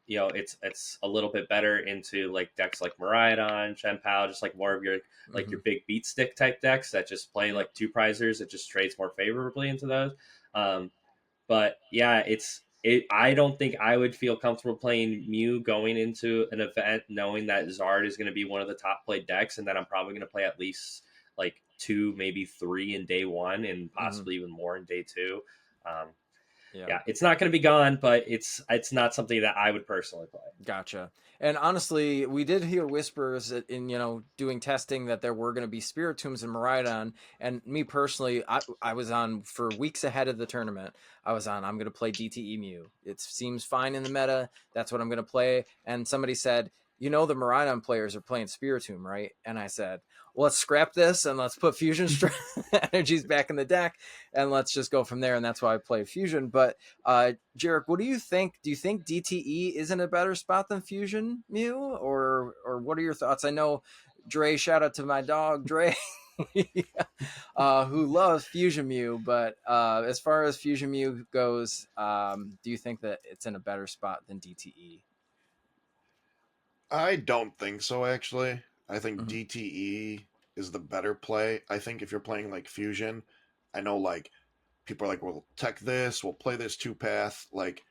it's a little bit better into like decks like Miraidon, Chien-Pao, just like more of your like your big beat stick type decks that just play like two prizers. It just trades more favorably into those. But yeah, I don't think I would feel comfortable playing Mew going into an event knowing that Zard is going to be one of the top played decks, and that I'm probably going to play at least like 2, maybe 3 in day 1, and possibly even more in day 2. Yeah, it's not going to be gone, but it's not something that I would personally play. Gotcha. And honestly, we did hear whispers in doing testing that there were going to be Spiritombs and Miraidon. And me personally, I was on for weeks ahead of the tournament. I'm going to play DTE Mew. It seems fine in the meta. That's what I'm going to play. And somebody said, the Miraidon players are playing Spiritomb, right? And I said, well, let's scrap this and let's put Fusion energies back in the deck and let's just go from there. And that's why I play Fusion. But Jerrick, what do you think? Do you think DTE is in a better spot than Fusion Mew, or what are your thoughts? I know Dre. Shout out to my dog Dre, who loves Fusion Mew. But as far as Fusion Mew goes, do you think that it's in a better spot than DTE? I don't think so, actually. I think DTE is the better play. I think if you're playing like Fusion, I know like people are like, we'll tech this, we'll play this 2-path. Like,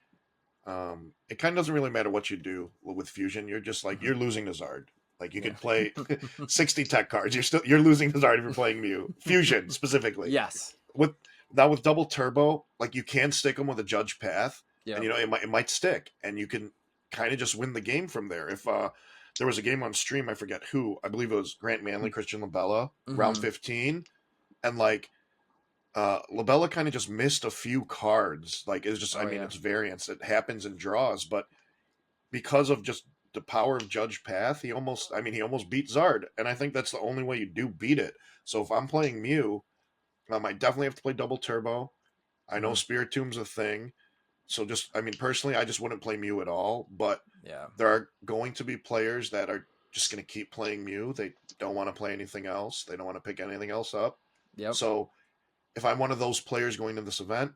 it kind of doesn't really matter what you do with Fusion. You're just like, you're losing to Zard. Like, you could play 60 tech cards. You're losing to Zard if you're playing Mew. Fusion, specifically. Yes. With double turbo, like, you can stick them with a judge path. Yep. And, it might stick. And you can kind of just win the game from there. If there was a game on stream, I forget who, I believe it was Grant Manley, Christian Labella, round 15, and like Labella kind of just missed a few cards. Like it's just, it's variance. It happens in draws, but because of just the power of Judge Path, he almost beat Zard, and I think that's the only way you do beat it. So if I'm playing Mew, I definitely have to play double turbo. I know Spiritomb's a thing. So personally, I just wouldn't play Mew at all. But there are going to be players that are just going to keep playing Mew. They don't want to play anything else. They don't want to pick anything else up. Yep. So if I'm one of those players going to this event,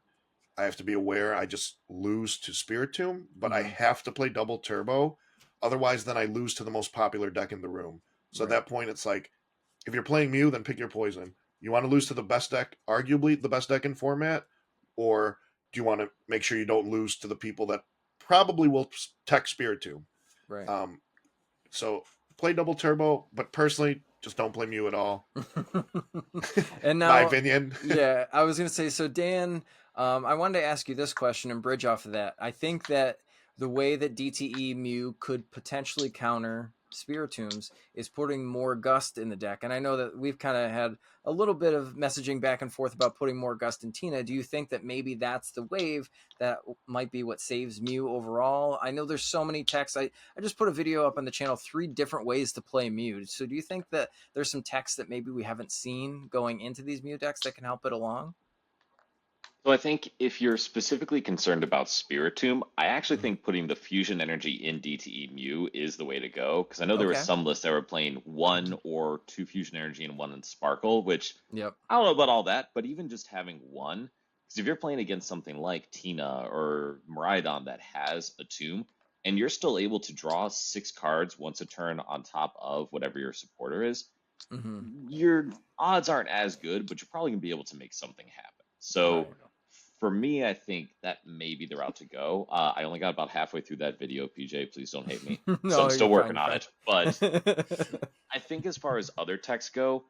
I have to be aware I just lose to Spiritomb, but I have to play double turbo. Otherwise, then I lose to the most popular deck in the room. So at that point, it's like, if you're playing Mew, then pick your poison. You want to lose to the best deck, arguably the best deck in format, or do you want to make sure you don't lose to the people that probably will tech Spiritomb? Right. So play double turbo, but personally, just don't play Mew at all. And now, my opinion. Yeah, I was going to say, so Dan, I wanted to ask you this question and bridge off of that. I think that the way that DTE Mew could potentially counter Spiritombs is putting more Gust in the deck. And I know that we've kind of had a little bit of messaging back and forth about putting more Gust in Tina. Do you think that maybe that's the wave that might be what saves Mew overall? I know there's so many techs. I just put a video up on the channel, 3 different ways to play Mew. So do you think that there's some techs that maybe we haven't seen going into these Mew decks that can help it along? So I think if you're specifically concerned about Spiritomb, I actually think putting the fusion energy in DTE Mew is the way to go. Because I know there were some lists that were playing 1 or 2 fusion energy and 1 in Sparkle, which I don't know about all that, but even just having 1, because if you're playing against something like Tina or Miraidon that has a tomb, and you're still able to draw 6 cards once a turn on top of whatever your supporter is, your odds aren't as good, but you're probably going to be able to make something happen. So for me, I think that may be the route to go. I only got about halfway through that video, PJ. Please don't hate me. No, so I'm still working fine. on it. But I think as far as other techs go,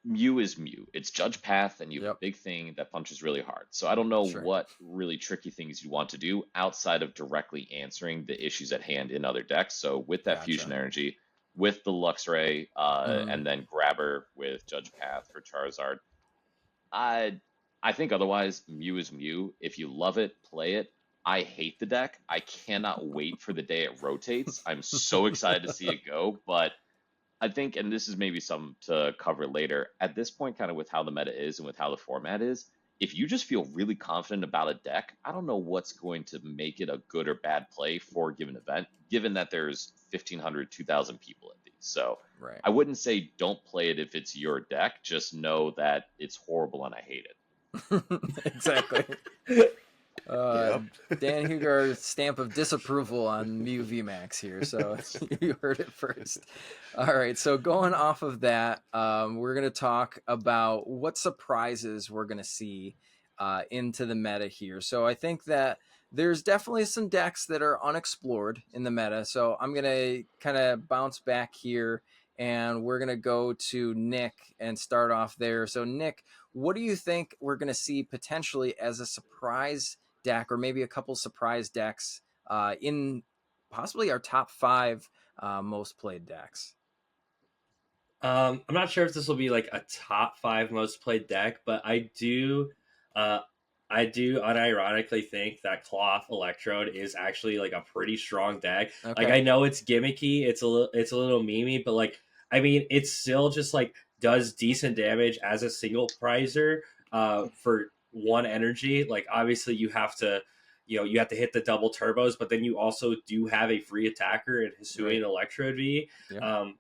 Mew is Mew. It's Judge Path, and you have a big thing that punches really hard. So I don't know what really tricky things you want to do outside of directly answering the issues at hand in other decks. So with that fusion energy, with the Luxray, and then Grabber with Judge Path for Charizard. I think otherwise, Mew is Mew. If you love it, play it. I hate the deck. I cannot wait for the day it rotates. I'm so excited to see it go, but I think, and this is maybe some to cover later, at this point, kind of with how the meta is and with how the format is, if you just feel really confident about a deck, I don't know what's going to make it a good or bad play for a given event, given that there's 1,500, 2,000 people at these. So Right. I wouldn't say don't play it if it's your deck. Just know that it's horrible and I hate it. Exactly. Yep. Dan Hugar's stamp of disapproval on Mew VMAX here, so you heard it first. All right, so going off of that, we're going to talk about what surprises we're going to see into the meta here. So I think that there's definitely some decks that are unexplored in the meta, so I'm going to kind of bounce back here, and we're going to go to Nick and start off there. So Nick, what do you think we're going to see potentially as a surprise deck, or maybe a couple surprise decks in possibly our top 5 most played decks? I'm not sure if this will be like a top 5 most played deck, but I do unironically think that Cloth Electrode is actually like a pretty strong deck. Okay. Like I know it's gimmicky, it's a little memey, but like I mean it's still just like does decent damage as a single prizer for 1 energy. Like obviously you have to hit the double turbos, but then you also do have a free attacker in Hisuian Right. Electrode V. Yeah.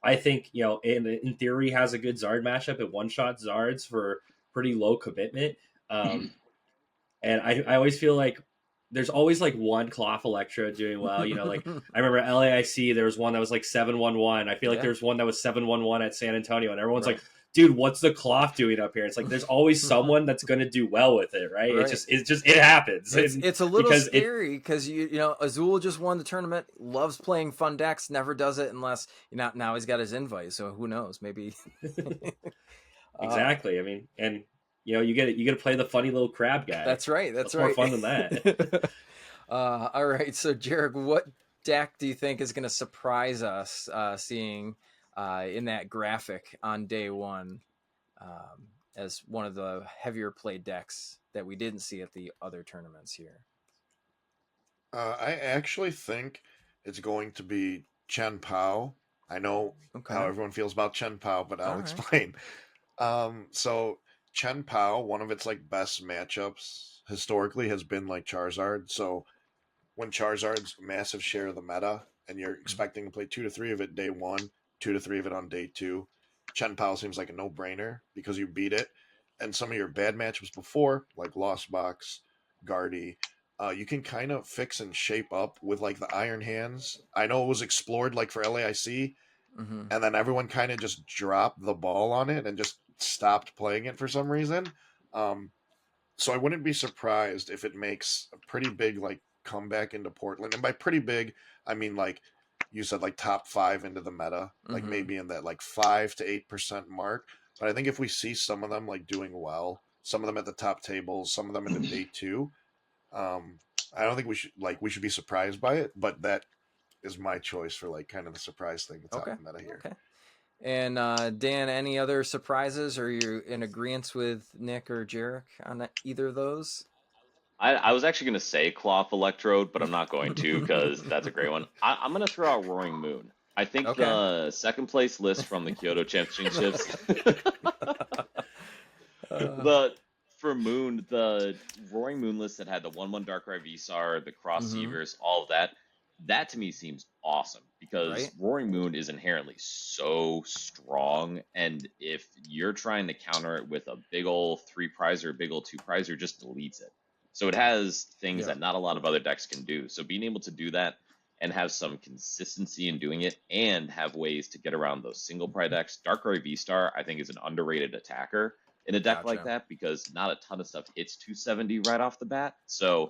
I think in theory has a good Zard matchup. It one shot Zards for pretty low commitment. And I always feel like there's always like one Cloth Electro doing well. Like I remember LAIC, there was one that was like 7-1-1. I feel like there's one that was 7-1-1 at San Antonio, and everyone's like, dude, what's the Cloth doing up here? It's like there's always someone that's going to do well with it, right? Right. It happens. It's a little scary because you know Azul just won the tournament, loves playing fun decks, never does it unless now he's got his invite. So who knows? Maybe exactly. I mean, and you get to play the funny little crab guy. That's right. That's What's more fun than that? All right. So Jerrick, what deck do you think is going to surprise us seeing in that graphic on day 1 as one of the heavier played decks that we didn't see at the other tournaments here? I actually think it's going to be Chen Pao. I know how everyone feels about Chen Pao, but I'll explain. So Chen Pao, one of its like best matchups historically has been like Charizard. So when Charizard's a massive share of the meta, and you're expecting to play 2 to 3 of it day 1, 2 to 3 of it on day 2, Chen Pao seems like a no-brainer because you beat it. And some of your bad matchups before, like Lost Box, Guardy, you can kind of fix and shape up with like the Iron Hands. I know it was explored like for LAIC, and then everyone kind of just dropped the ball on it and just stopped playing it for some reason. So I wouldn't be surprised if it makes a pretty big like comeback into Portland. And by pretty big, I mean like you said, like top 5 into the meta, like maybe in that like 5 to 8% mark. But I think if we see some of them like doing well, some of them at the top tables, some of them in the day 2, I don't think we should be surprised by it. But that is my choice for like kind of the surprise thing that's out of the meta here. Okay. And Dan, any other surprises, or you're in agreement with Nick or Jerrick on either of those? I was actually going to say Cloth Electrode, but I'm not going to because that's a great one. I'm going to throw out Roaring Moon. I think the second place list from the Kyoto Championships, for Moon, the Roaring Moon list that had the 1/1 Darkrai V-Star, the Cross Seavers, all of that to me seems awesome because Roaring Moon is inherently so strong, and if you're trying to counter it with a big ol' 3 prizer, big ol' 2 prizer, just deletes it. So it has things that not a lot of other decks can do. So being able to do that and have some consistency in doing it and have ways to get around those single pri decks, Darkrai V-Star I think is an underrated attacker in a deck like that because not a ton of stuff hits 270 right off the bat. So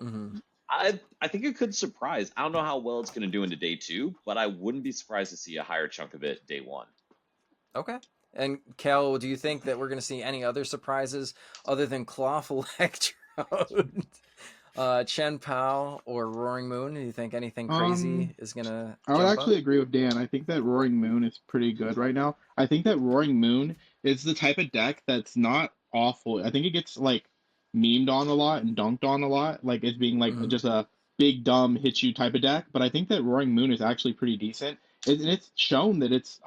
I think it could surprise. I don't know how well it's going to do into day 2, but I wouldn't be surprised to see a higher chunk of it day 1. Okay. And Kel, do you think that we're going to see any other surprises other than Cloth Electrode Chen Pao or Roaring Moon? Do you think anything Um, crazy is gonna I would jump up? actually agree with Dan. I think that Roaring Moon is pretty good right now. I think that Roaring Moon is the type of deck that's not awful. I think it gets like memed on a lot and dunked on a lot, like it's being like Mm-hmm. just a big dumb hit you type of deck. But I think that Roaring Moon is actually pretty decent. And it's shown that it's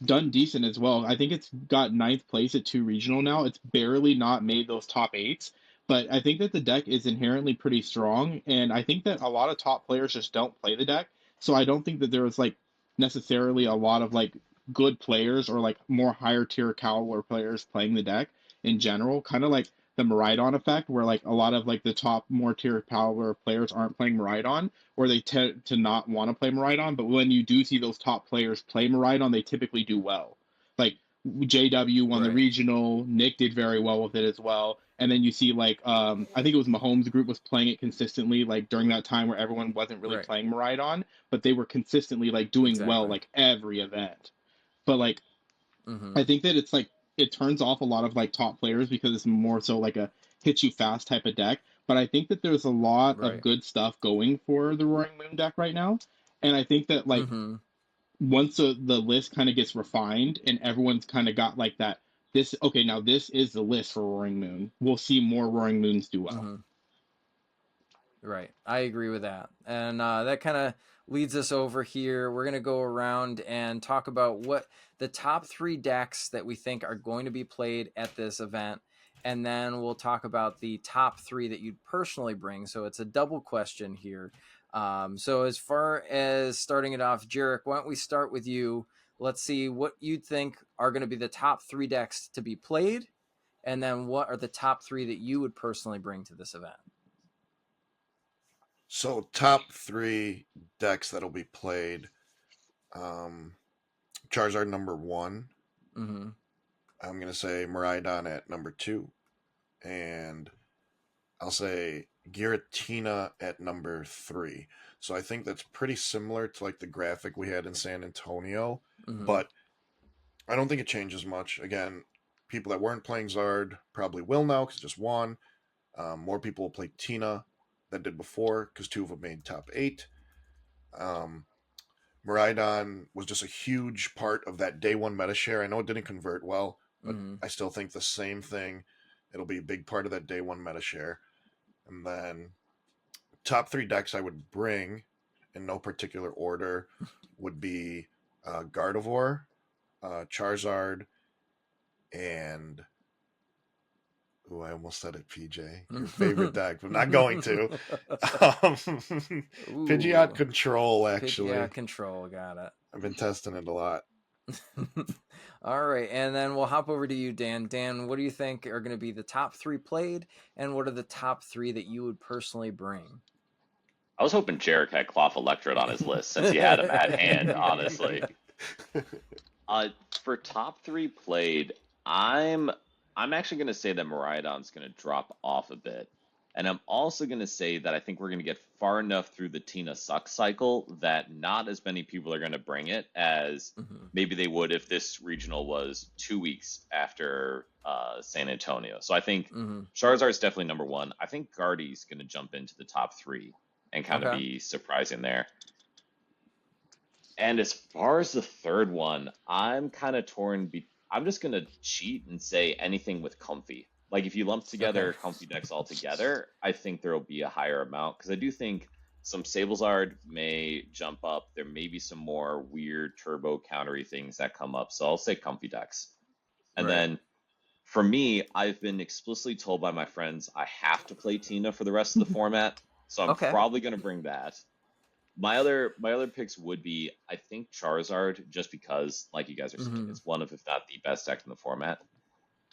done decent as well. I think it's got ninth place at two regional now. It's barely not made those top eights, but I think that the deck is inherently pretty strong, and I think that a lot of top players just don't play the deck. So I don't think that there was like necessarily a lot of like good players or like more higher tier caliber players playing the deck in general. Kind of like the Maridon effect, where like a lot of like the top more tier caliber players aren't playing Maridon, or they tend to not want to play Maridon. But when you do see those top players play Maridon, they typically do well. Like JW won the Right. regional, Nick did very well with it as well. And then you see like I think it was Mahomes' group was playing it consistently like during that time where everyone wasn't really Right. playing Maridon, but they were consistently like doing well Exactly. like every event. But like Mm-hmm. I think that it's like it turns off a lot of like top players because it's more so like a hit you fast type of deck. But I think that there's a lot of Right. good stuff going for the Roaring Moon deck right now. And I think that like Mm-hmm. once the list kind of gets refined and everyone's kind of got like that, this okay, now this is the list for Roaring Moon. We'll see more Roaring Moons do well. Mm-hmm. Right. I agree with that. And that kind of leads us over here. We're going to go around and talk about what the top 3 decks that we think are going to be played at this event. And then we'll talk about the top 3 that you'd personally bring. So it's a double question here. So as far as starting it off, Jerrick, why don't we start with you? Let's see what you think are going to be the top 3 decks to be played. And then what are the top 3 that you would personally bring to this event? So top 3 decks that'll be played. Charizard number 1. Mm-hmm. I'm gonna say Maridon at number 2, and I'll say Giratina at number 3. So I think that's pretty similar to like the graphic we had in San Antonio, Mm-hmm. but I don't think it changes much. Again, people that weren't playing Zard probably will now because just one. More people will play Tina than did before because 2 of them made top 8. Um, Maridon was just a huge part of that day 1 meta share. I know it didn't convert well, but Mm-hmm. I still think the same thing. It'll be a big part of that day 1 meta share. And then top 3 decks I would bring in no particular order would be Gardevoir, Charizard, and I almost said it, PJ. Your favorite deck, but I'm not going to. Pidgeot Control, actually. Pidgeot Control, got it. I've been testing it a lot. All right, and then we'll hop over to you, Dan. Dan, what do you think are going to be the top 3 played, and what are the top 3 that you would personally bring? I was hoping Jerrick had Cloth Electrode on his list since he had him at hand, honestly. For top 3 played, I'm actually going to say that Maridon's going to drop off a bit. And I'm also going to say that I think we're going to get far enough through the Tina Suck cycle that not as many people are going to bring it as maybe they would if this regional was 2 weeks after San Antonio. So I think Charizard's definitely number 1. I think Guardy's going to jump into the top 3 and kind of be surprising there. And as far as the third one, I'm kind of torn. I'm just going to cheat and say anything with Comfy. Like if you lump together Comfy decks all together, I think there will be a higher amount because I do think some Sablezard may jump up. There may be some more weird turbo countery things that come up. So I'll say Comfy decks. And then for me, I've been explicitly told by my friends I have to play Tina for the rest of the format. So I'm probably going to bring that. My other picks would be, I think, Charizard, just because, like you guys are saying, it's one of, if not the best deck in the format.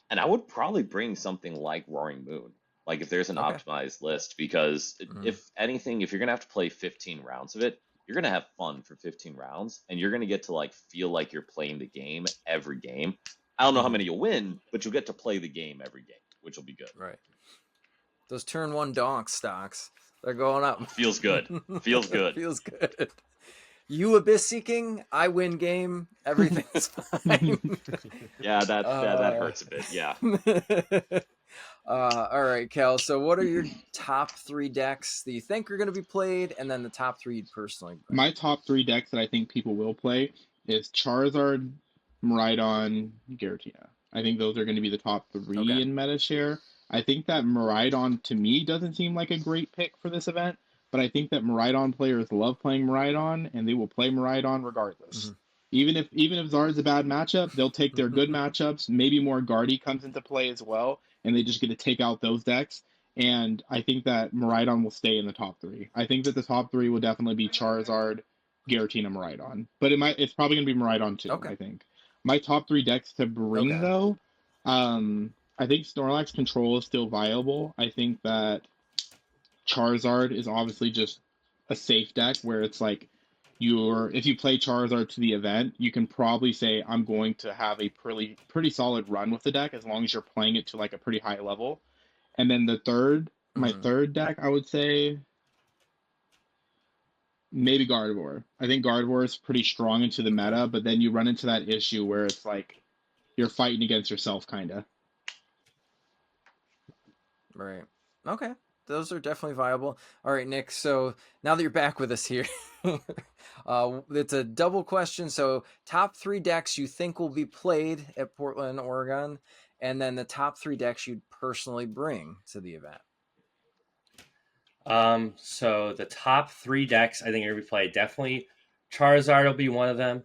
And I would probably bring something like Roaring Moon, like if there's an optimized list, because if anything, if you're going to have to play 15 rounds of it, you're going to have fun for 15 rounds, and you're going to get to like feel like you're playing the game every game. I don't know how many you'll win, but you'll get to play the game every game, which will be good. Right. Those turn 1 donk stocks, they're going up. Feels good. Feels good. Feels good. You abyss seeking, I win game, everything's fine. Yeah, that hurts a bit. Yeah. All right, Cal. So, what are your top 3 decks that you think are going to be played, and then the top 3 you'd personally bring? My top 3 decks that I think people will play is Charizard, Miraidon, Giratina. I think those are going to be the top 3 Okay. in meta share. I think that Miraidon to me doesn't seem like a great pick for this event, but I think that Miraidon players love playing Miraidon and they will play Miraidon regardless. Even if Zard's a bad matchup, they'll take their good matchups. Maybe more Guardy comes into play as well, and they just get to take out those decks. And I think that Miraidon will stay in the top 3. I think that the top 3 will definitely be Charizard, Giratina, Miraidon. But it's probably going to be Miraidon too, Okay. I think. My top 3 decks to bring, Okay. though, I think Snorlax Control is still viable. I think that Charizard is obviously just a safe deck where it's like if you play Charizard to the event, you can probably say I'm going to have a pretty solid run with the deck as long as you're playing it to like a pretty high level. And then my third deck, I would say maybe Gardevoir. I think Gardevoir is pretty strong into the meta, but then you run into that issue where it's like you're fighting against yourself, kind of. Right. Okay. Those are definitely viable. All right, Nick. So now that you're back with us here, it's a double question. So top 3 decks you think will be played at Portland, Oregon, and then the top 3 decks you'd personally bring to the event. So the top 3 decks I think are going to be played. Definitely Charizard will be one of them.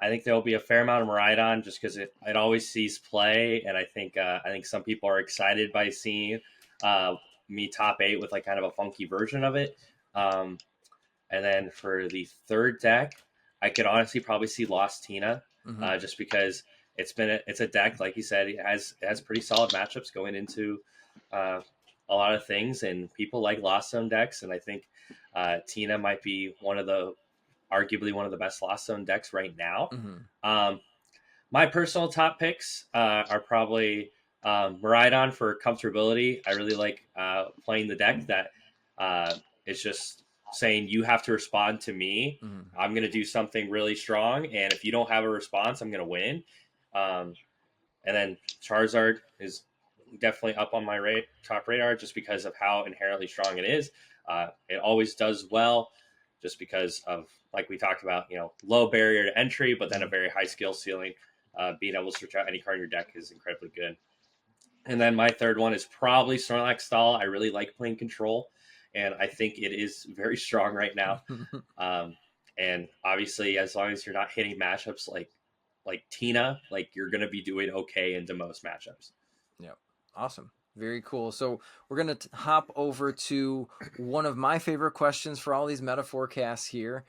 I think there will be a fair amount of Miraidon just because it always sees play, and I think some people are excited by seeing me top 8 with like kind of a funky version of it. And then for the third deck, I could honestly probably see Lost Tina, just because it's a deck, like you said, it has pretty solid matchups going into a lot of things, and people like Lost Zone decks, and I think Tina might be arguably one of the best Lost Zone decks right now. My personal top picks are probably Miraidon for comfortability. I really like playing the deck that is just saying you have to respond to me. I'm going to do something really strong, and if you don't have a response, I'm going to win. And then Charizard is definitely up on my top radar just because of how inherently strong it is. It always does well just because of, like we talked about, low barrier to entry, but then a very high skill ceiling. Being able to switch out any card in your deck is incredibly good. And then my third one is probably Snorlax Stall. I really like playing control, and I think it is very strong right now. And obviously, as long as you're not hitting matchups like Tina, like you're going to be doing okay into most matchups. Yep. Awesome. Very cool. So we're going to hop over to one of my favorite questions for all these meta forecasts here,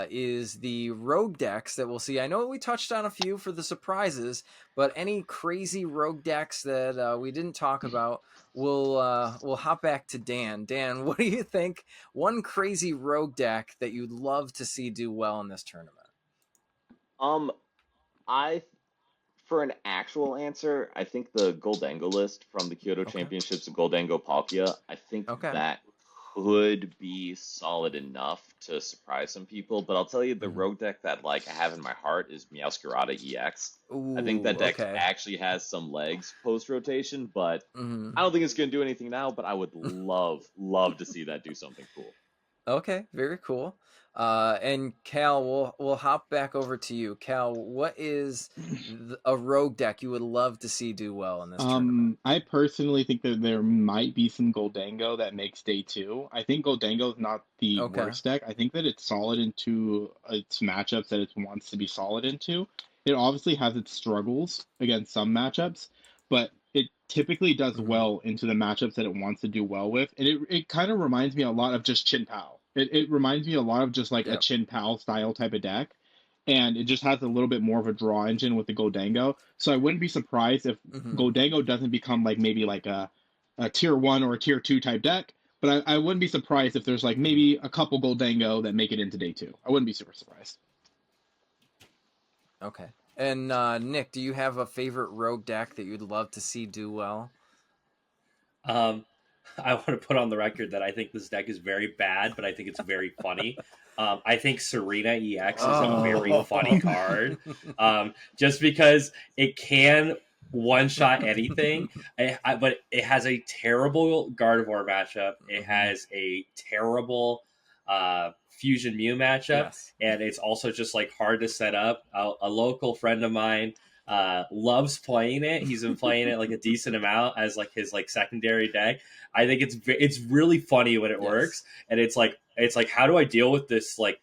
is the rogue decks that we'll see. I know we touched on a few for the surprises, but any crazy rogue decks that we didn't talk about, we'll hop back to Dan. Dan, what do you think? One crazy rogue deck that you'd love to see do well in this tournament? I For an actual answer, I think the Goldango list from the Kyoto Championships of Goldango Palkia, I think that could be solid enough to surprise some people. But I'll tell you, the rogue deck that I have in my heart is Meowscarada EX. I think that deck actually has some legs post rotation, but I don't think it's going to do anything now. But I would love to see that do something cool. Okay, very cool. And Cal, we'll hop back over to you. Cal, what is a rogue deck you would love to see do well in this tournament? I personally think that there might be some Goldango that makes day 2. I think Goldango is not the worst deck. I think that it's solid into its matchups that it wants to be solid into. It obviously has its struggles against some matchups, but it typically does well into the matchups that it wants to do well with. And it kind of reminds me a lot of just Chin Pao. It reminds me a lot of just like a Chin Pao style type of deck. And it just has a little bit more of a draw engine with the Goldango. So I wouldn't be surprised if Goldango doesn't become maybe a tier 1 or a tier 2 type deck. But I wouldn't be surprised if there's maybe a couple Goldango that make it into day 2. I wouldn't be super surprised. Okay. And Nick, do you have a favorite rogue deck that you'd love to see do well? I want to put on the record that I think this deck is very bad, but I think it's very funny. I think Serena EX is a very funny card, just because it can one shot anything. But it has a terrible Gardevoir matchup. It has a terrible Fusion Mew matchup, Yes. and it's also just like hard to set up. A local friend of mine loves playing it. He's been playing it like a decent amount as like his like secondary deck. I think it's really funny when it works, and it's like how do I deal with this like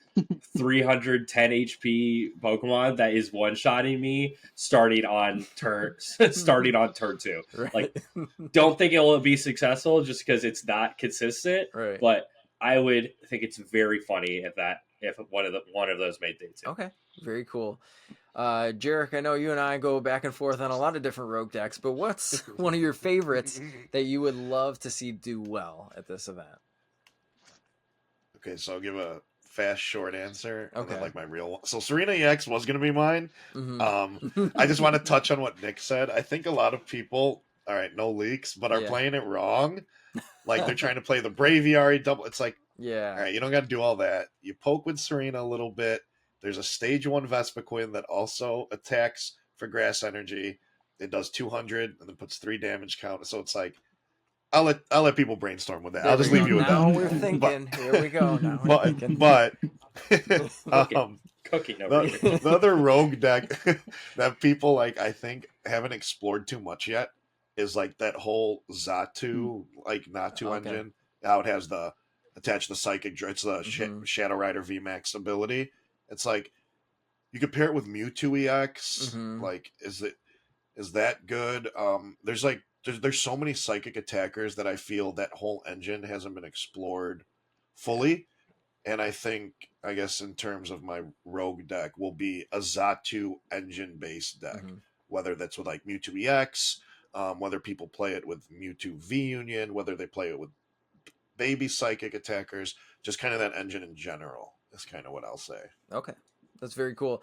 310 HP Pokemon that is one shotting me starting on turn 2. Right. Like, don't think it will be successful just because it's not consistent. Right. But I would think it's very funny if one of those made things. Okay, very cool. Jerrick, I know you and I go back and forth on a lot of different rogue decks, but what's one of your favorites that you would love to see do well at this event? Okay, so I'll give a fast, short answer, and then Okay. like my real one. So Serena EX was going to be mine. Mm-hmm. I just want to touch on what Nick said. I think a lot of people, all right, no leaks, but are Yeah. playing it wrong. Like they're trying to play the Braviary double. It's like, Yeah. all right, you don't got to do all that. You poke with Serena a little bit. There's a stage 1 Vespiquen that also attacks for grass energy. It does 200 and then puts 3 damage count. So it's like, I'll let people brainstorm with that. There I'll just we leave go. you with Now that. we're thinking. Here we go. Now we're But thinking. Cooking over here. the other rogue deck that people like I think haven't explored too much yet is like that whole Xatu like Natu Okay. engine. How it has the attach the psychic. It's the Mhm. Shadow Rider VMAX ability. It's like you compare it with Mewtwo EX. Mhm. Like, is that good? There's so many psychic attackers that I feel that whole engine hasn't been explored fully. And I think, I guess, in terms of my rogue deck, will be a Xatu engine based deck. Mhm. Whether that's with like Mewtwo EX, whether people play it with Mewtwo V Union, whether they play it with baby psychic attackers, just kind of that engine in general is kind of what I'll say. Okay. That's very cool.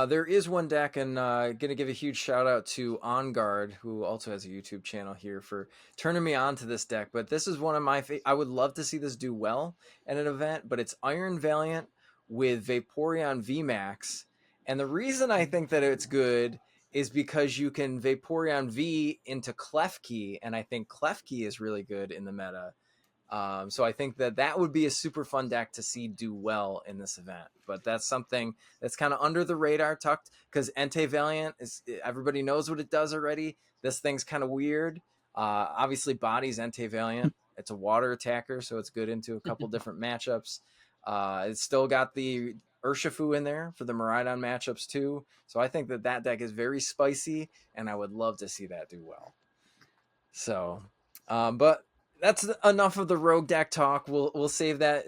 There is one deck, and going to give a huge shout out to On Guard, who also has a YouTube channel here, for turning me on to this deck. But this is one of my I would love to see this do well at an event, but it's Iron Valiant with Vaporeon VMAX. And the reason I think that it's good is because you can Vaporeon V into Klefki, and I think Klefki is really good in the meta. So I think that would be a super fun deck to see do well in this event. But that's something that's kind of under the radar, tucked, because Entei Valiant is, everybody knows what it does already. This thing's kind of weird. Obviously, Body's Entei Valiant. It's a water attacker, so it's good into a couple different matchups. It's still got the Urshifu in there for the Miraidon matchups too. So I think that deck is very spicy, and I would love to see that do well. So, but that's enough of the rogue deck talk. We'll save that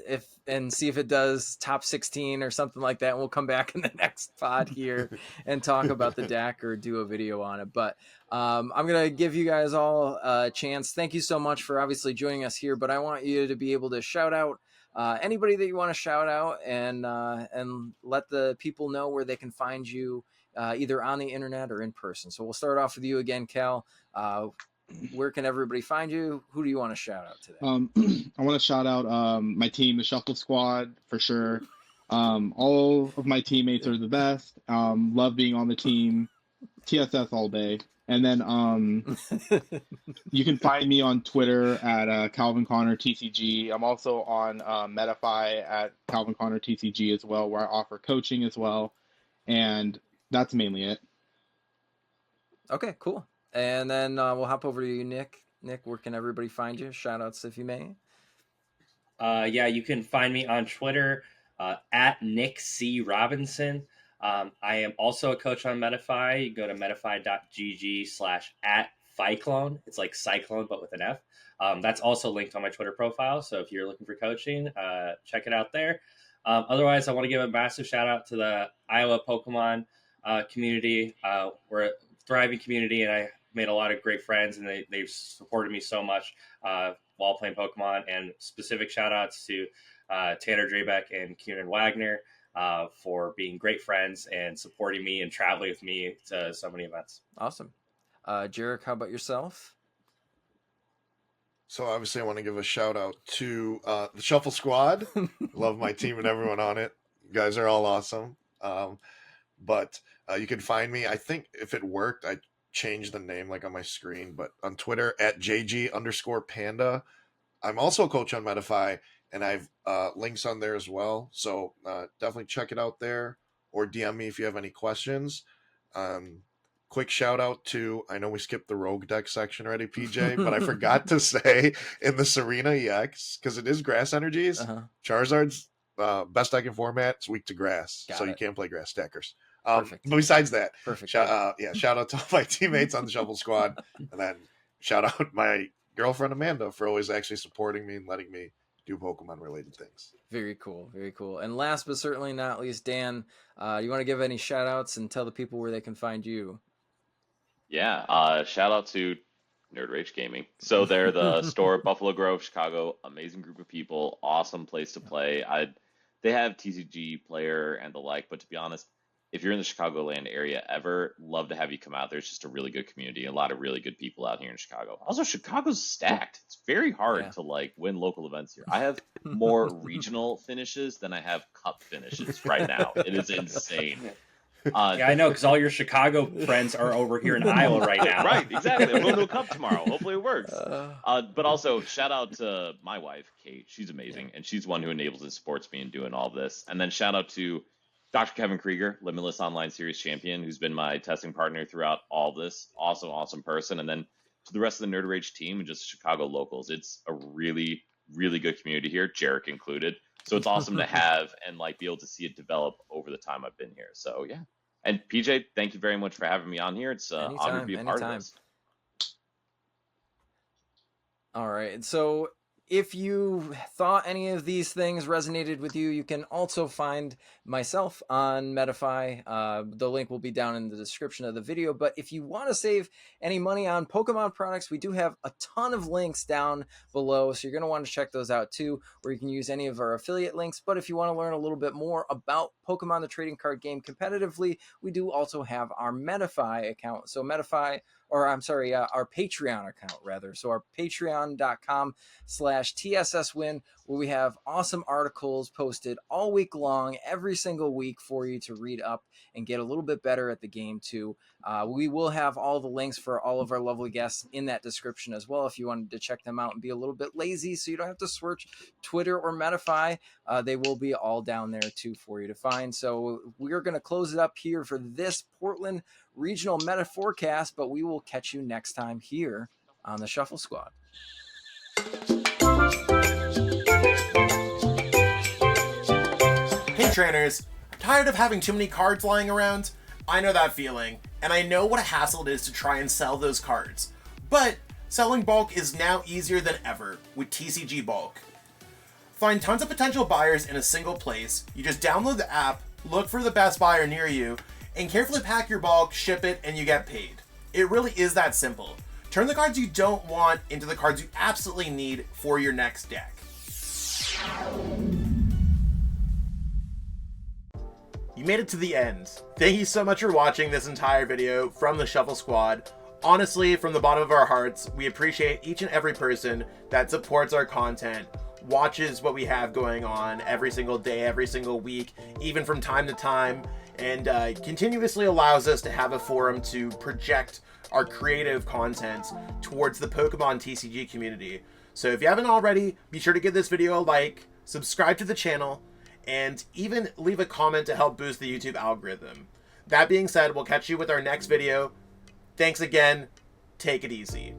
and see if it does top 16 or something like that. And we'll come back in the next pod here and talk about the deck or do a video on it. But I'm gonna give you guys all a chance. Thank you so much for obviously joining us here. But I want you to be able to shout out anybody that you want to shout out and let the people know where they can find you either on the internet or in person. So we'll start off with you again, Cal. Where can everybody find you? Who do you want to shout out today? I want to shout out my team, the Shuffle Squad, for sure. All of my teammates are the best. Love being on the team. TSS all day. And then you can find me on Twitter at Calvin Connor TCG. I'm also on Metafy at Calvin Connor TCG as well, where I offer coaching as well. And that's mainly it. Okay, cool. And then we'll hop over to you, Nick. Nick, where can everybody find you? Shout outs if you may. Yeah, you can find me on Twitter at Nick C. Robinson. I am also a coach on Metafy. You go to metafy.gg/@Cyclone. It's like cyclone, but with an F. That's also linked on my Twitter profile. So if you're looking for coaching, check it out there. Otherwise, I want to give a massive shout out to the Iowa Pokemon community. We're a thriving community, and I made a lot of great friends, and they've supported me so much while playing Pokemon. And specific shout outs to Tanner Drebeck and Kieran Wagner for being great friends and supporting me and traveling with me to so many events. Awesome. Jerrick, how about yourself? So obviously I want to give a shout out to the Shuffle Squad. Love my team and everyone on it. You guys are all awesome. But you can find me. I think if it worked, I changed the name like on my screen, but on Twitter at JG_Panda. I'm also a coach on Medify, and I've links on there as well. So definitely check it out there, or DM me if you have any questions. Quick shout out to, I know we skipped the Rogue deck section already, PJ, but I forgot to say in the Serena EX, because it is grass energies, Charizard's best deck in format, it's weak to grass. So you can't play grass stackers. But besides that, shout out to all my teammates on the Shuffle Squad. And then shout out my girlfriend Amanda for always actually supporting me and letting me do Pokemon related things. Very cool. Very cool. And last but certainly not least, Dan, you want to give any shout outs and tell the people where they can find you? Yeah, shout out to Nerd Rage Gaming. So they're the store at Buffalo Grove, Chicago. Amazing group of people, awesome place to play. They have TCG player and the like, but to be honest, if you're in the Chicagoland area ever, love to have you come out. There's just a really good community, a lot of really good people out here in Chicago. Also, Chicago's stacked. It's very hard to like win local events here. I have more regional finishes than I have cup finishes right now. It is insane. Yeah, I know, because all your Chicago friends are over here in Iowa right now. Right, exactly. I'm going to a cup tomorrow. Hopefully it works. But also, shout out to my wife, Kate. She's amazing, and she's one who enables and supports me in doing all this. And then shout out to Dr. Kevin Krieger, Limitless Online Series champion, who's been my testing partner throughout all this. Awesome person. And then to the rest of the Nerd Rage team and just Chicago locals. It's a really, really good community here, Jerrick included. So it's awesome to have and like be able to see it develop over the time I've been here. So yeah. And PJ, thank you very much for having me on here. It's an honor to be a part of this. All right. So if you thought any of these things resonated with you, you can also find myself on Medify. The link will be down in the description of the video. But if you want to save any money on Pokemon products, we do have a ton of links down below. So you're going to want to check those out too, where you can use any of our affiliate links. But if you want to learn a little bit more about Pokemon, the trading card game competitively, we do also have our Medify account. So Medify, or I'm sorry, our Patreon account rather. So our patreon.com/TSSwin, where we have awesome articles posted all week long, every single week for you to read up and get a little bit better at the game too. We will have all the links for all of our lovely guests in that description as well. If you wanted to check them out and be a little bit lazy so you don't have to search Twitter or Medify, they will be all down there too for you to find. So we're going to close it up here for this Portland Regional Meta Forecast, but we will catch you next time here on the Shuffle Squad. Hey trainers, tired of having too many cards lying around? I know that feeling, and I know what a hassle it is to try and sell those cards. But selling bulk is now easier than ever with TCG Bulk. Find tons of potential buyers in a single place. You just download the app, look for the best buyer near you, and carefully pack your bulk, ship it, and you get paid. It really is that simple. Turn the cards you don't want into the cards you absolutely need for your next deck. You made it to the end. Thank you so much for watching this entire video from the Shuffle Squad. Honestly, from the bottom of our hearts, we appreciate each and every person that supports our content, watches what we have going on every single day, every single week, even from time to time, and continuously allows us to have a forum to project our creative content towards the Pokemon TCG community. So if you haven't already, be sure to give this video a like, subscribe to the channel, and even leave a comment to help boost the YouTube algorithm. That being said, we'll catch you with our next video. Thanks again. Take it easy.